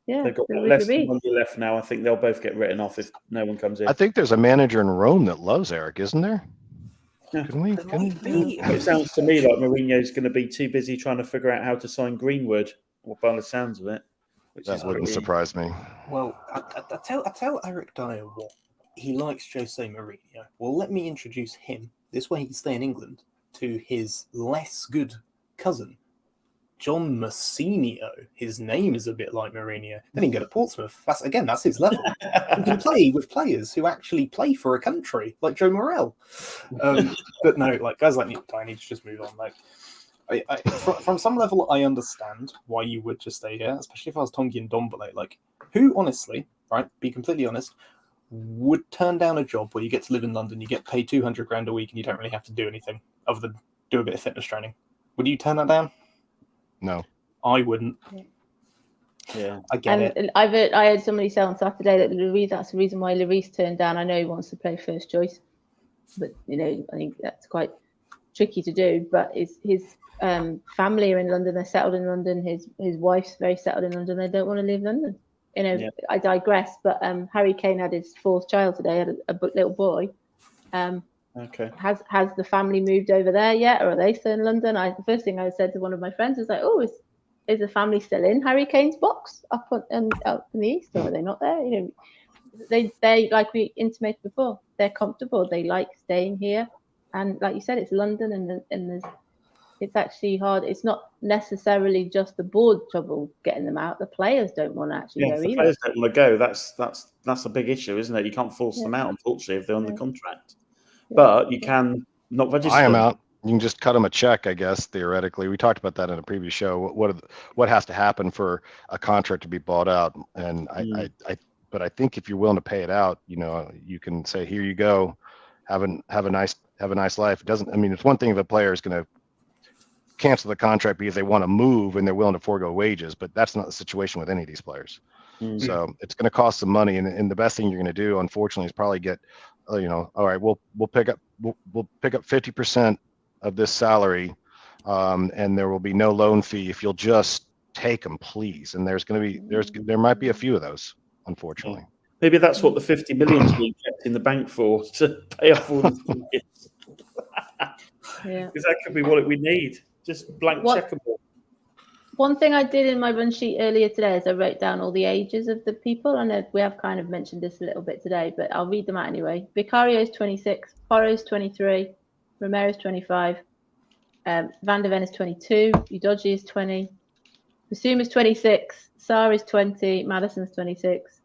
They've got less than 1 year left now. I think they'll both get written off if no one comes in. I think there's a manager in Rome that loves Eric, isn't there? Yeah. It sounds to me like Mourinho's going to be too busy trying to figure out how to sign Greenwood, or by the sounds of it. That wouldn't surprise me. Well, I tell Eric Dier what he likes Jose Mourinho. Well, let me introduce him. This way he can stay in England, to his less good cousin, John Massinio. His name is a bit like Mourinho. Then he can go to Portsmouth. That's his level. He can play with players who actually play for a country, like Joe Morel. But no, guys like me, I need to just move on. From some level, I understand why you would just stay here, especially if I was Tongi and Ndombele. Who, honestly, right, be completely honest, would turn down a job where you get to live in London, you get paid 200 grand a week, and you don't really have to do anything other than do a bit of fitness training? Would you turn that down? No, I wouldn't. Yeah, I get it. I heard somebody say on Saturday that that's the reason why Lloris turned down. I know he wants to play first choice, but I think that's quite tricky to do. But his family are in London. They're settled in London. His wife's very settled in London. They don't want to leave London. I digress. But Harry Kane had his fourth child today. Had a little boy. Okay. Has the family moved over there yet, or are they still in London? The first thing I said to one of my friends was like, "Oh, is the family still in Harry Kane's box up in the east, or are they not there?" They like we intimated before. They're comfortable. They like staying here, and like you said, it's London, and it's actually hard. It's not necessarily just the board trouble getting them out. The players don't want to actually go either. The players don't want to go. That's a big issue, isn't it? You can't force them out, unfortunately, if they're on the contract. But you can not register. I am out. You can just cut them a check, I guess, theoretically. We talked about that in a previous show. What has to happen for a contract to be bought out? And but I think if you're willing to pay it out, you can say, here you go, have a nice life. It doesn't. I mean, it's one thing if a player is going to cancel the contract because they want to move and they're willing to forego wages, but that's not the situation with any of these players. So it's going to cost some money, and the best thing you're going to do, unfortunately, is probably get, all right, we'll pick up 50% of this salary, and there will be no loan fee if you'll just take them, please. And there might be a few of those, unfortunately. Yeah. Maybe that's what the 50 million's being kept in the bank for, to pay off all these tickets. Yeah, Because that could be what we need. Just blank check them all. One thing I did in my run sheet earlier today is I wrote down all the ages of the people. I know we have kind of mentioned this a little bit today, but I'll read them out anyway. Vicario is 26, Porro is 23, Romero is 25, Van der Ven is 22, Udoji is 20, Bissouma is 26, Sarr is 20, Maddison is 26,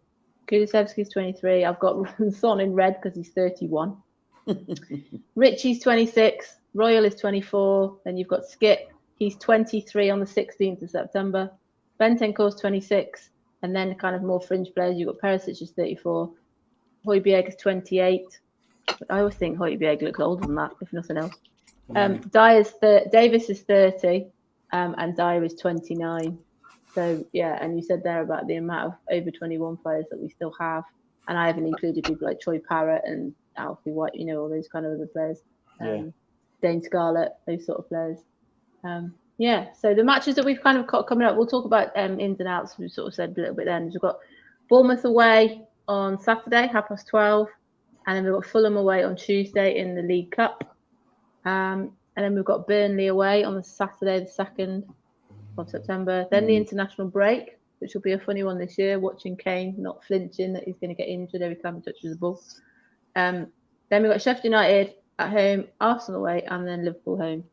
Kulusevski is 23. I've got Son in red because he's 31. Richie's 26, Royal is 24, then you've got Skipp. He's 23 on the 16th of September. Bentancur's 26. And then kind of more fringe players. You've got Perisic is 34. Hojbjerg is 28. I always think Hojbjerg looks older than that, if nothing else. Davis is 30. And Dier is 29. So, yeah, and you said there about the amount of over 21 players that we still have. And I haven't included people like Troy Parrott and Alfie White, all those kind of other players. Dane Scarlett, those sort of players. So the matches that we've kind of got coming up, we'll talk about ins and outs. We sort of said a little bit then. We've got Bournemouth away on Saturday, 12:30, and then we've got Fulham away on Tuesday in the League Cup, and then we've got Burnley away on the Saturday, the 2nd of September. Then the international break, which will be a funny one this year. Watching Kane not flinching that he's going to get injured every time he touches the ball. Then we've got Sheffield United at home, Arsenal away, and then Liverpool home.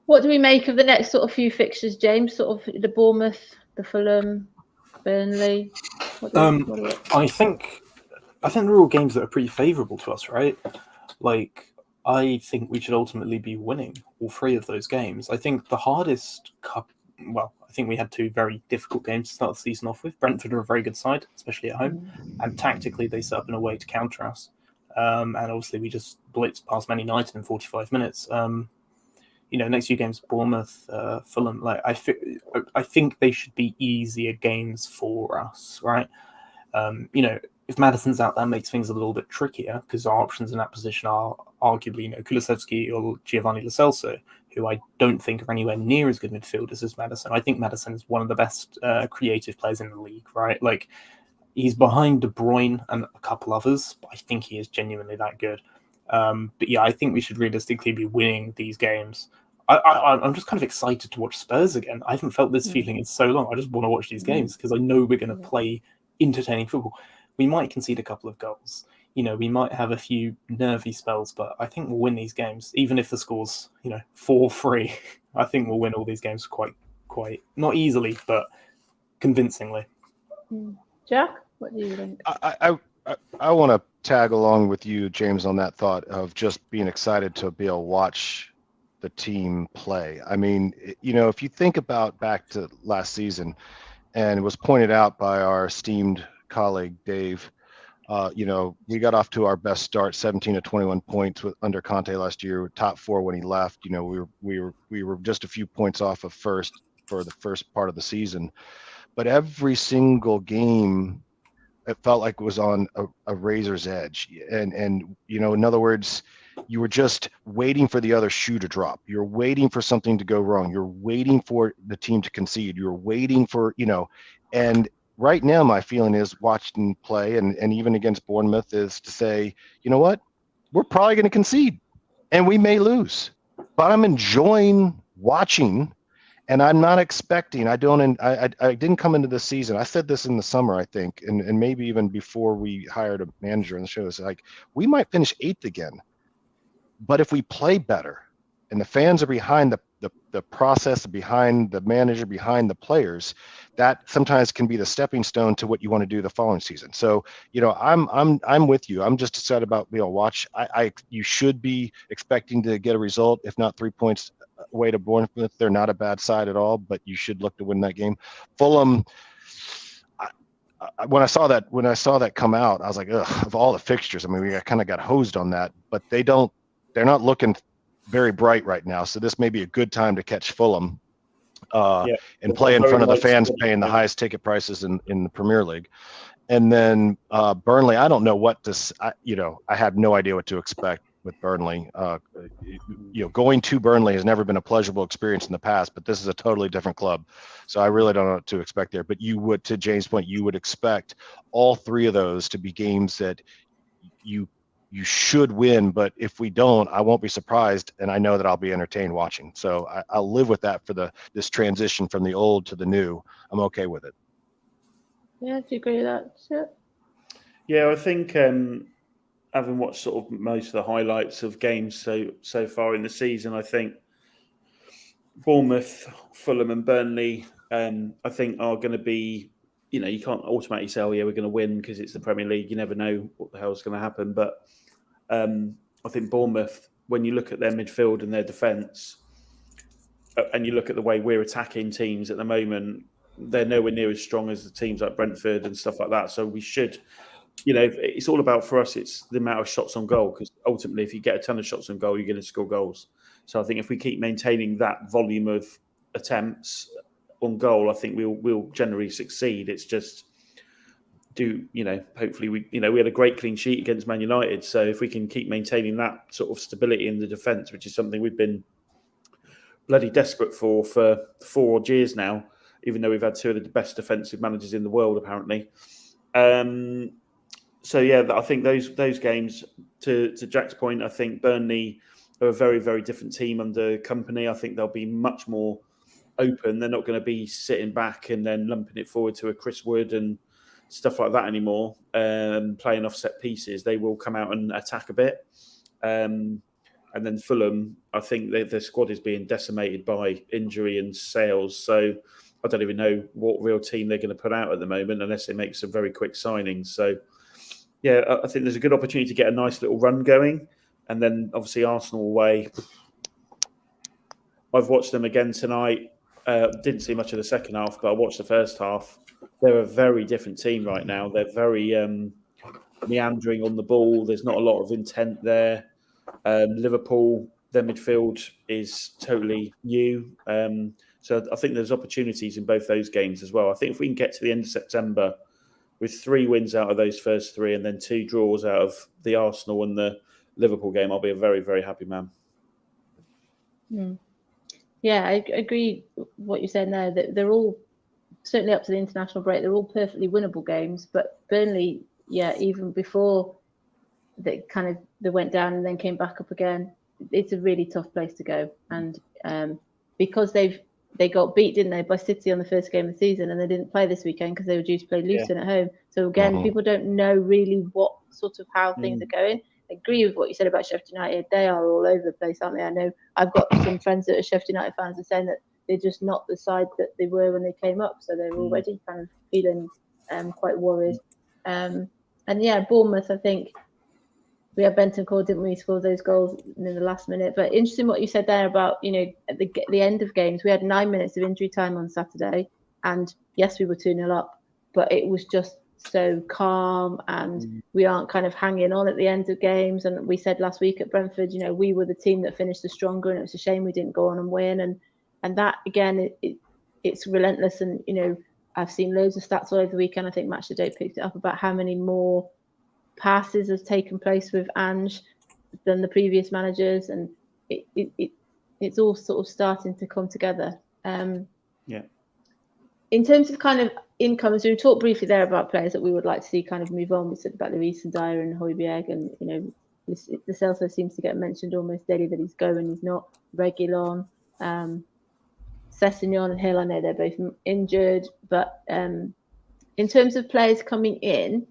What do we make of the next sort of few fixtures, James? Sort of the Bournemouth, the Fulham, Burnley. I think they're all games that are pretty favourable to us, right? Like, I think we should ultimately be winning all three of those games. I think the hardest I think we had two very difficult games to start the season off with. Brentford are a very good side, especially at home, and tactically they set up in a way to counter us. And obviously we just blitzed past Man United in 45 minutes. Next few games, Bournemouth, Fulham. Like I think they should be easier games for us, right? If Maddison's out, that makes things a little bit trickier because our options in that position are arguably, Kulusevski or Giovanni Lo Celso, who I don't think are anywhere near as good midfielders as Maddison. I think Maddison is one of the best creative players in the league, right? Like, he's behind De Bruyne and a couple others, but I think he is genuinely that good. But yeah, I think we should realistically be winning these games. I'm just kind of excited to watch Spurs again. I haven't felt this feeling in so long. I just want to watch these games because I know we're going to play entertaining football. We might concede a couple of goals. We might have a few nervy spells, but I think we'll win these games, even if the score's 4-3. I think we'll win all these games quite not easily, but convincingly. Jack, what do you think? I want to tag along with you, James, on that thought of just being excited to be able to watch the team play. I mean, if you think about back to last season, and it was pointed out by our esteemed colleague Dave, we got off to our best start, 17 to 21 points under Conte last year, top 4 when he left. We were just a few points off of first for the first part of the season, but every single game, it felt like it was on a razor's edge. And in other words, you were just waiting for the other shoe to drop. You're waiting for something to go wrong. You're waiting for the team to concede. You're waiting for, and right now my feeling is watching play and even against Bournemouth is to say, you know what, we're probably going to concede and we may lose, but I'm enjoying watching. And I'm not expecting, I didn't come into this season. I said this in the summer, I think, and maybe even before we hired a manager in the show. It's like, we might finish 8th again. But if we play better and the fans are behind the process, behind the manager, behind the players, that sometimes can be the stepping stone to what you want to do the following season. So, I'm with you. I'm just excited about being able to watch. You should be expecting to get a result, if not 3 points away to Bournemouth. They're not a bad side at all, but you should look to win that game. Fulham, when I saw that come out, I was like, ugh, of all the fixtures, I mean, we kind of got hosed on that, but they're not looking very bright right now. So this may be a good time to catch Fulham. and play in Very front of the light fans squad. paying the highest ticket prices in the Premier League. And then Burnley, I don't know what to, I have no idea what to expect with Burnley. Going to Burnley has never been a pleasurable experience in the past, but this is a totally different club. So I really don't know what to expect there. But you would, to James' point, you would expect all three of those to be games that you should win. But if we don't, I won't be surprised, and I know that I'll be entertained watching. So I'll live with that for this transition from the old to the new. I'm okay with it. Yeah, do you agree with that? Sure. Yeah, I think having watched sort of most of the highlights of games so far in the season, I think Bournemouth, Fulham, and Burnley, I think are going to be. You can't automatically say, "Oh, yeah, we're going to win" because it's the Premier League. You never know what the hell's going to happen. But I think Bournemouth, when you look at their midfield and their defence, and you look at the way we're attacking teams at the moment, they're nowhere near as strong as the teams like Brentford and stuff like that. So we should, it's all about, for us, it's the amount of shots on goal, because ultimately if you get a ton of shots on goal, you're going to score goals. So I think if we keep maintaining that volume of attempts on goal, I think we'll generally succeed. It's just hopefully we had a great clean sheet against Man United. So if we can keep maintaining that sort of stability in the defence, which is something we've been bloody desperate for 4 odd years now, even though we've had 2 of the best defensive managers in the world, apparently. So yeah, I think those games, to Jack's point, I think Burnley are a very, very different team under Company. I think they'll be much more open. They're not going to be sitting back and then lumping it forward to a Chris Wood and stuff like that anymore, playing off set pieces. They will come out and attack a bit. And then Fulham, I think their squad is being decimated by injury and sales. So I don't even know what real team they're going to put out at the moment unless they make some very quick signings. So, yeah, I think there's a good opportunity to get a nice little run going. And then, obviously, Arsenal away. I've watched them again tonight. Didn't see much of the second half, but I watched the first half. They're a very different team right now. They're very meandering on the ball. There's not a lot of intent there. Liverpool, their midfield is totally new. So I think there's opportunities in both those games as well. I think if we can get to the end of September with 3 wins out of those first 3 and then 2 draws out of the Arsenal and the Liverpool game, I'll be a very, very happy man. Yeah, I agree with what you're saying there. That they're all, certainly up to the international break, they're all perfectly winnable games. But Burnley, yeah, even before they went down and then came back up again, it's a really tough place to go. And because they got beat, didn't they, by City on the first game of the season, and they didn't play this weekend because they were due to play Luton at home. So again, people don't know really how things are going. I agree with what you said about Sheffield United. They are all over the place, aren't they? I know I've got some friends that are Sheffield United fans are saying that they're just not the side that they were when they came up. So they're already kind of feeling quite worried. And yeah, Bournemouth, I think we had Bentancur, didn't we, score those goals in the last minute. But interesting what you said there about, at the end of games, we had 9 minutes of injury time on Saturday. And yes, we were 2-0 up, but it was just so calm, and we aren't kind of hanging on at the end of games. And we said last week at Brentford, we were the team that finished the stronger, and it was a shame we didn't go on and win. And that, again, it's relentless. And, I've seen loads of stats all over the weekend. I think Match the Day picked it up about how many more passes has taken place with Ange than the previous managers, and it's all sort of starting to come together. In terms of kind of income, as we talked briefly there about players that we would like to see kind of move on, we said about Lloris and Dier and Hojbjerg, and the Celso seems to get mentioned almost daily that he's going, he's not. Reguilon, Sessegnon and Hill, I know they're both injured, but in terms of players coming in,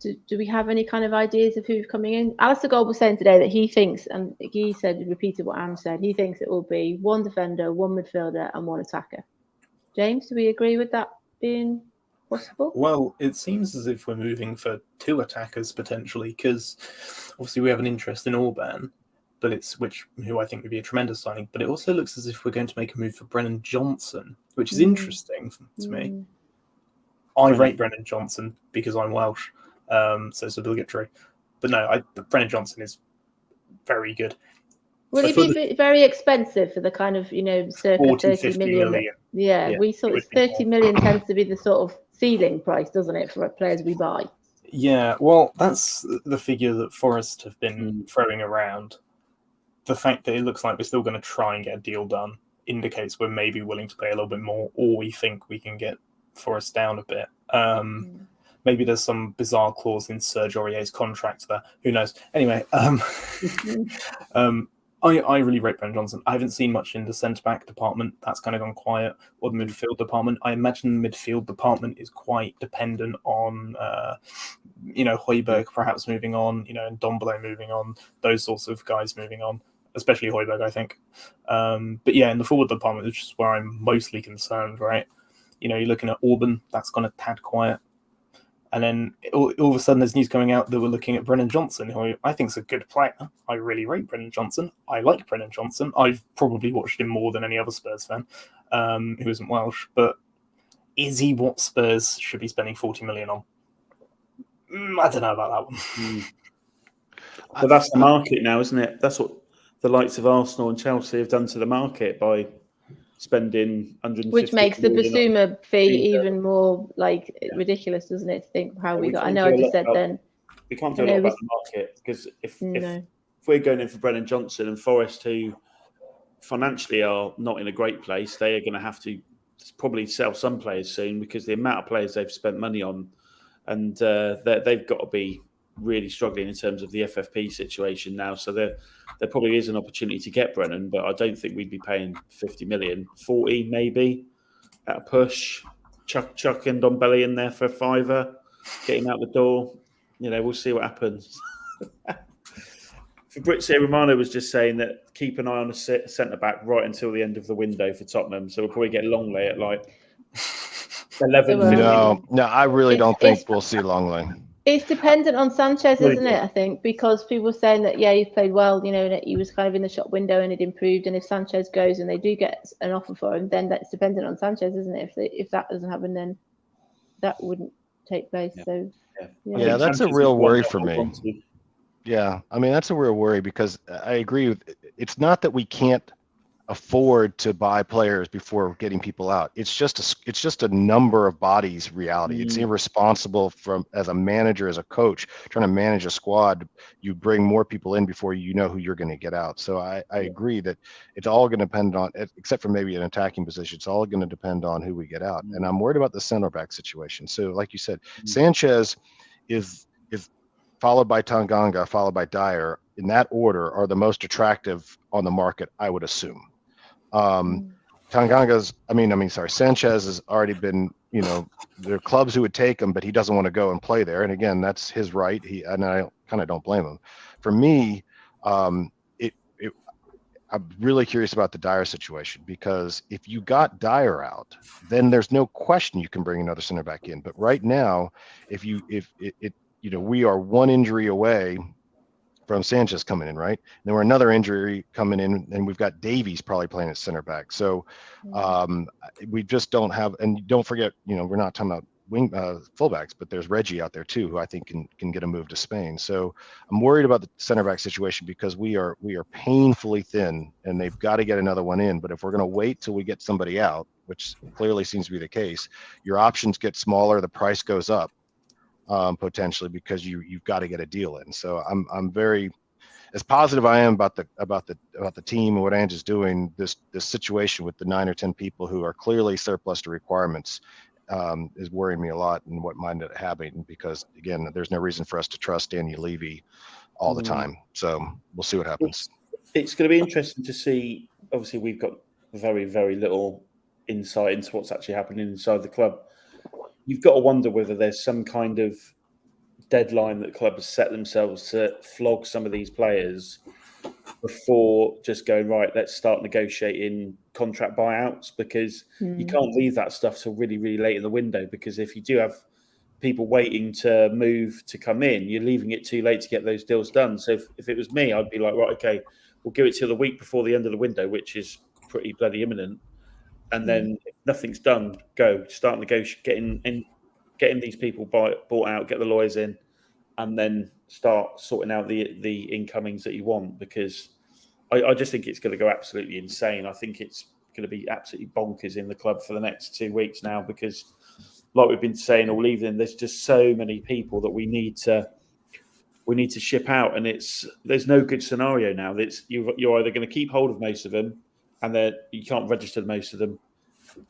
do we have any kind of ideas of who's coming in? Alistair Gold was saying today that he thinks, and he repeated what Anne said, he thinks it will be 1 defender, 1 midfielder and 1 attacker. James, do we agree with that being possible? Well, it seems as if we're moving for 2 attackers potentially, because obviously we have an interest in Orban, but who I think would be a tremendous signing. But it also looks as if we're going to make a move for Brennan Johnson, which is interesting to me. I rate Brennan Johnson because I'm Welsh. So it's obligatory. But no, Brennan Johnson is very good. Will it be very expensive for the kind of, circa 40, 30 million? Yeah, Yeah, we thought it would be 30 million tends to be the sort of ceiling price, doesn't it, for players we buy? Yeah, well, that's the figure that Forest have been throwing around. The fact that it looks like we're still going to try and get a deal done indicates we're maybe willing to pay a little bit more, or we think we can get Forest down a bit. Maybe there's some bizarre clause in Serge Aurier's contract there. Who knows? Anyway, I really rate Brennan Johnson. I haven't seen much in the centre-back department. That's kind of gone quiet. Or the midfield department. I imagine the midfield department is quite dependent on, Hojbjerg perhaps moving on, and Dombele moving on, those sorts of guys moving on, especially Hojbjerg, I think. But yeah, in the forward department, which is where I'm mostly concerned, right? You're looking at Auburn. That's gone a tad quiet. And then all of a sudden there's news coming out that we're looking at Brennan Johnson, who I think is a good player. I really rate Brennan Johnson. I like Brennan Johnson. I've probably watched him more than any other Spurs fan who isn't Welsh. But is he what Spurs should be spending 40 million on? I don't know about that one. But that's the market now, isn't it? That's what the likes of Arsenal and Chelsea have done to the market by spending 150 which makes the million Bissouma fee even more ridiculous, doesn't it? To think how we got. I know I just said then. We can't do a lot about the market because if we're going in for Brennan Johnson and Forest, who financially are not in a great place, they are going to have to probably sell some players soon because the amount of players they've spent money on, and they've got to be really struggling in terms of the FFP situation now. So there probably is an opportunity to get Brennan, but I don't think we'd be paying 50 million, 40 maybe at a push. Chuck and Dombele in there for a fiver, get him out the door. We'll see what happens. Fabrizio Romano was just saying that keep an eye on the centre back right until the end of the window for Tottenham. So we'll probably get Longley at like 11. No, I really don't think we'll see Longley. It's dependent on Sanchez, isn't it? I think because people were saying that he played well, and he was kind of in the shop window and it improved. And if Sanchez goes and they do get an offer for him, then that's dependent on Sanchez, isn't it? If that doesn't happen, then that wouldn't take place. Yeah. So yeah, that's a real worry for me. Yeah, I mean that's a real worry because I agree with. It's not that we can't afford to buy players before getting people out. It's just a number of bodies reality. It's irresponsible as a manager, as a coach, trying to manage a squad. You bring more people in before you know who you're going to get out. So I agree that it's all going to depend on, except for maybe an attacking position, it's all going to depend on who we get out. And I'm worried about the center back situation. So like you said, Sanchez is followed by Tanganga, followed by Dier. In that order are the most attractive on the market, I would assume. Sanchez has already been, there are clubs who would take him, but he doesn't want to go and play there. And again, that's his right. And I kind of don't blame him. For me, I'm really curious about the Dier situation because if you got Dier out, then there's no question you can bring another center back in. But right now, we are one injury away from Sanchez coming in, right? And then we're another injury coming in, and we've got Davies probably playing at center back. So we just don't have, and don't forget, we're not talking about wing fullbacks, but there's Reggie out there too, who I think can get a move to Spain. So I'm worried about the center back situation because we are painfully thin, and they've got to get another one in. But if we're going to wait till we get somebody out, which clearly seems to be the case, your options get smaller, the price goes up. Potentially because you've got to get a deal in. So I'm very, as positive I am about the team and what Ange is doing. This situation with the 9 or 10 people who are clearly surplus to requirements is worrying me a lot, and what might end up happening because again, there's no reason for us to trust Daniel Levy all the time. So we'll see what happens. It's going to be interesting to see. Obviously, we've got very, very little insight into what's actually happening inside the club. You've got to wonder whether there's some kind of deadline that the club has set themselves to flog some of these players before just going, right, let's start negotiating contract buyouts, because you can't leave that stuff till really, really late in the window, because if you do have people waiting to move to come in, you're leaving it too late to get those deals done. So if it was me, I'd be like, right, okay, we'll give it till the week before the end of the window, which is pretty bloody imminent. And then if nothing's done, start negotiating, getting these people bought out, get the lawyers in, and then start sorting out the incomings that you want. Because I just think it's going to go absolutely insane. I think it's going to be absolutely bonkers in the club for the next 2 weeks now because, like we've been saying all evening, there's just so many people that we need to ship out, and there's no good scenario now. You're either going to keep hold of most of them, and then you can't register most of them.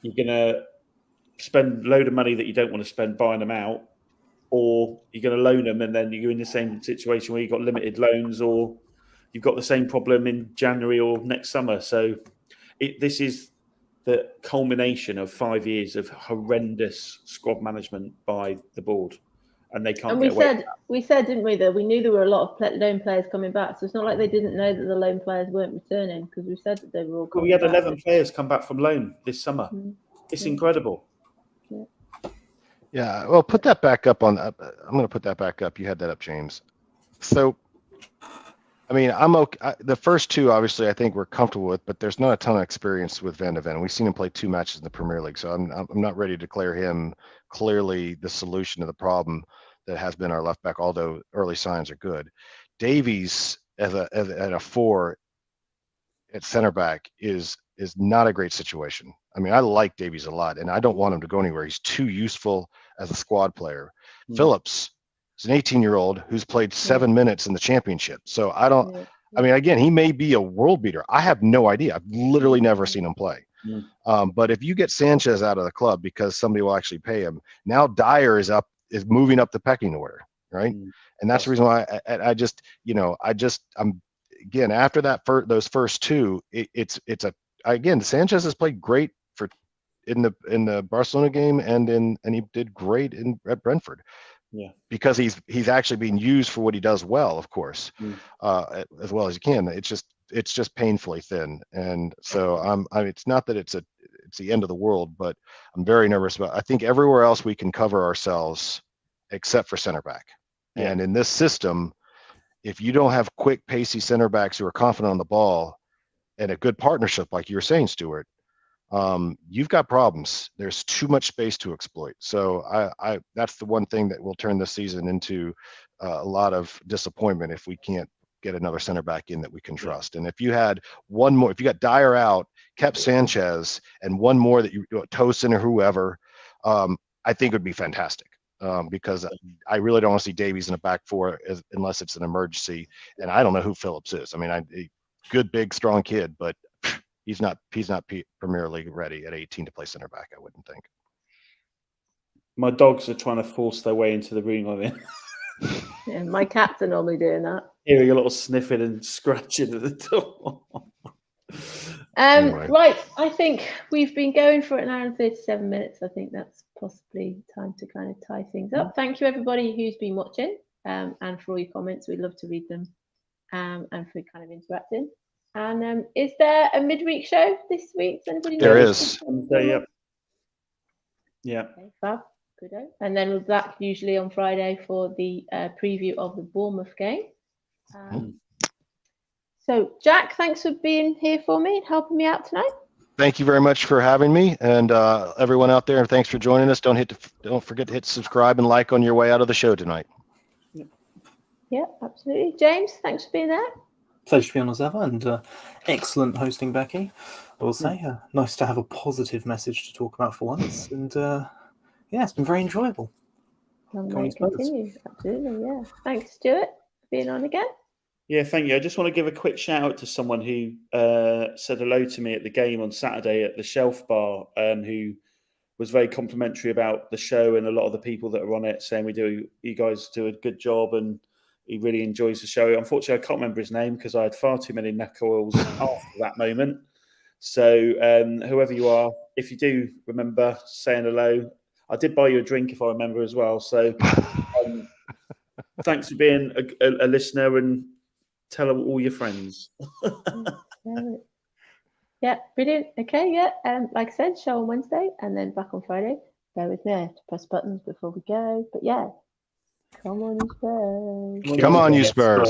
You're going to spend a load of money that you don't want to spend buying them out, or you're going to loan them, and then you're in the same situation where you've got limited loans, or you've got the same problem in January or next summer. So this is the culmination of 5 years of horrendous squad management by the board, and they can't. And we said, didn't we, that we knew there were a lot of loan players coming back. So it's not like they didn't know that the loan players weren't returning, because we said that they were all coming back. We had 11 players come back from loan this summer. It's incredible. Yeah, well, put that back up on. I'm going to put that back up. You had that up, James. So, I mean, I'm okay. The first two, obviously, I think we're comfortable with, but there's not a ton of experience with Van de Ven. We've seen him play 2 matches in the Premier League, so I'm not ready to declare him clearly the solution to the problem that has been our left back, although early signs are good. Davies at a 4 at center back is not a great situation. I mean, I like Davies a lot, and I don't want him to go anywhere. He's too useful as a squad player. Phillips is an 18-year-old who's played 7 minutes in the championship. So I mean, again, he may be a world beater. I have no idea. I've literally never seen him play. But if you get Sanchez out of the club because somebody will actually pay him, now Dier is moving up the pecking order, right? And that's the reason why I'm again, after those first two, again, Sanchez has played great in the Barcelona game, and he did great at Brentford. Yeah, because he's actually being used for what he does well, of course, as well as he can. It's just painfully thin, and so it's not that it's the end of the world, but I'm very nervous about. I think everywhere else we can cover ourselves, except for center back, and in this system, if you don't have quick, pacey center backs who are confident on the ball and a good partnership, like you were saying, Stuart, you've got problems. There's too much space to exploit. So that's the one thing that will turn this season into a lot of disappointment if we can't get another center back in that we can trust. And if you had one more, if you got Dier out, kept Sanchez, and one more that you Tosin or whoever, I think would be fantastic. Because I really don't want to see Davies in a back 4 unless it's an emergency. And I don't know who Phillips is. I mean, good, big, strong kid, but he's not Premier League ready at 18 to play center back, I wouldn't think. My dogs are trying to force their way into the room I'm in. Yeah, my cats are normally doing that. Hearing a little sniffing and scratching at the door. Anyway. Right, I think we've been going for an hour and 37 minutes. I think that's possibly time to kind of tie things up. Thank you, everybody who's been watching, and for all your comments. We'd love to read them, and for kind of interacting. And is there a midweek show this week? Does anybody know? There is. Yeah. Okay, fab. Good. And then we're back usually on Friday for the preview of the Bournemouth game. So, Jack, thanks for being here for me and helping me out tonight. Thank you very much for having me, and everyone out there, thanks for joining us. Don't forget to hit subscribe and like on your way out of the show tonight. Yeah, absolutely. James, thanks for being there. Pleasure to be on as ever, and excellent hosting, Becky. I will say, nice to have a positive message to talk about for once, and it's been very enjoyable. Continue. Absolutely, yeah. Thanks, Stuart, for being on again. Yeah, thank you. I just want to give a quick shout out to someone who said hello to me at the game on Saturday at the Shelf Bar, who was very complimentary about the show and a lot of the people that are on it, saying you guys do a good job, and he really enjoys the show. Unfortunately, I can't remember his name because I had far too many neck oils after that moment. So whoever you are, if you do remember saying hello, I did buy you a drink if I remember as well. So thanks for being a listener, and tell all your friends. Yeah, brilliant. Okay, yeah. Like I said, show on Wednesday and then back on Friday. Bear with me, I have to press buttons before we go. But yeah, come on, you Spurs. Come on, you Spurs.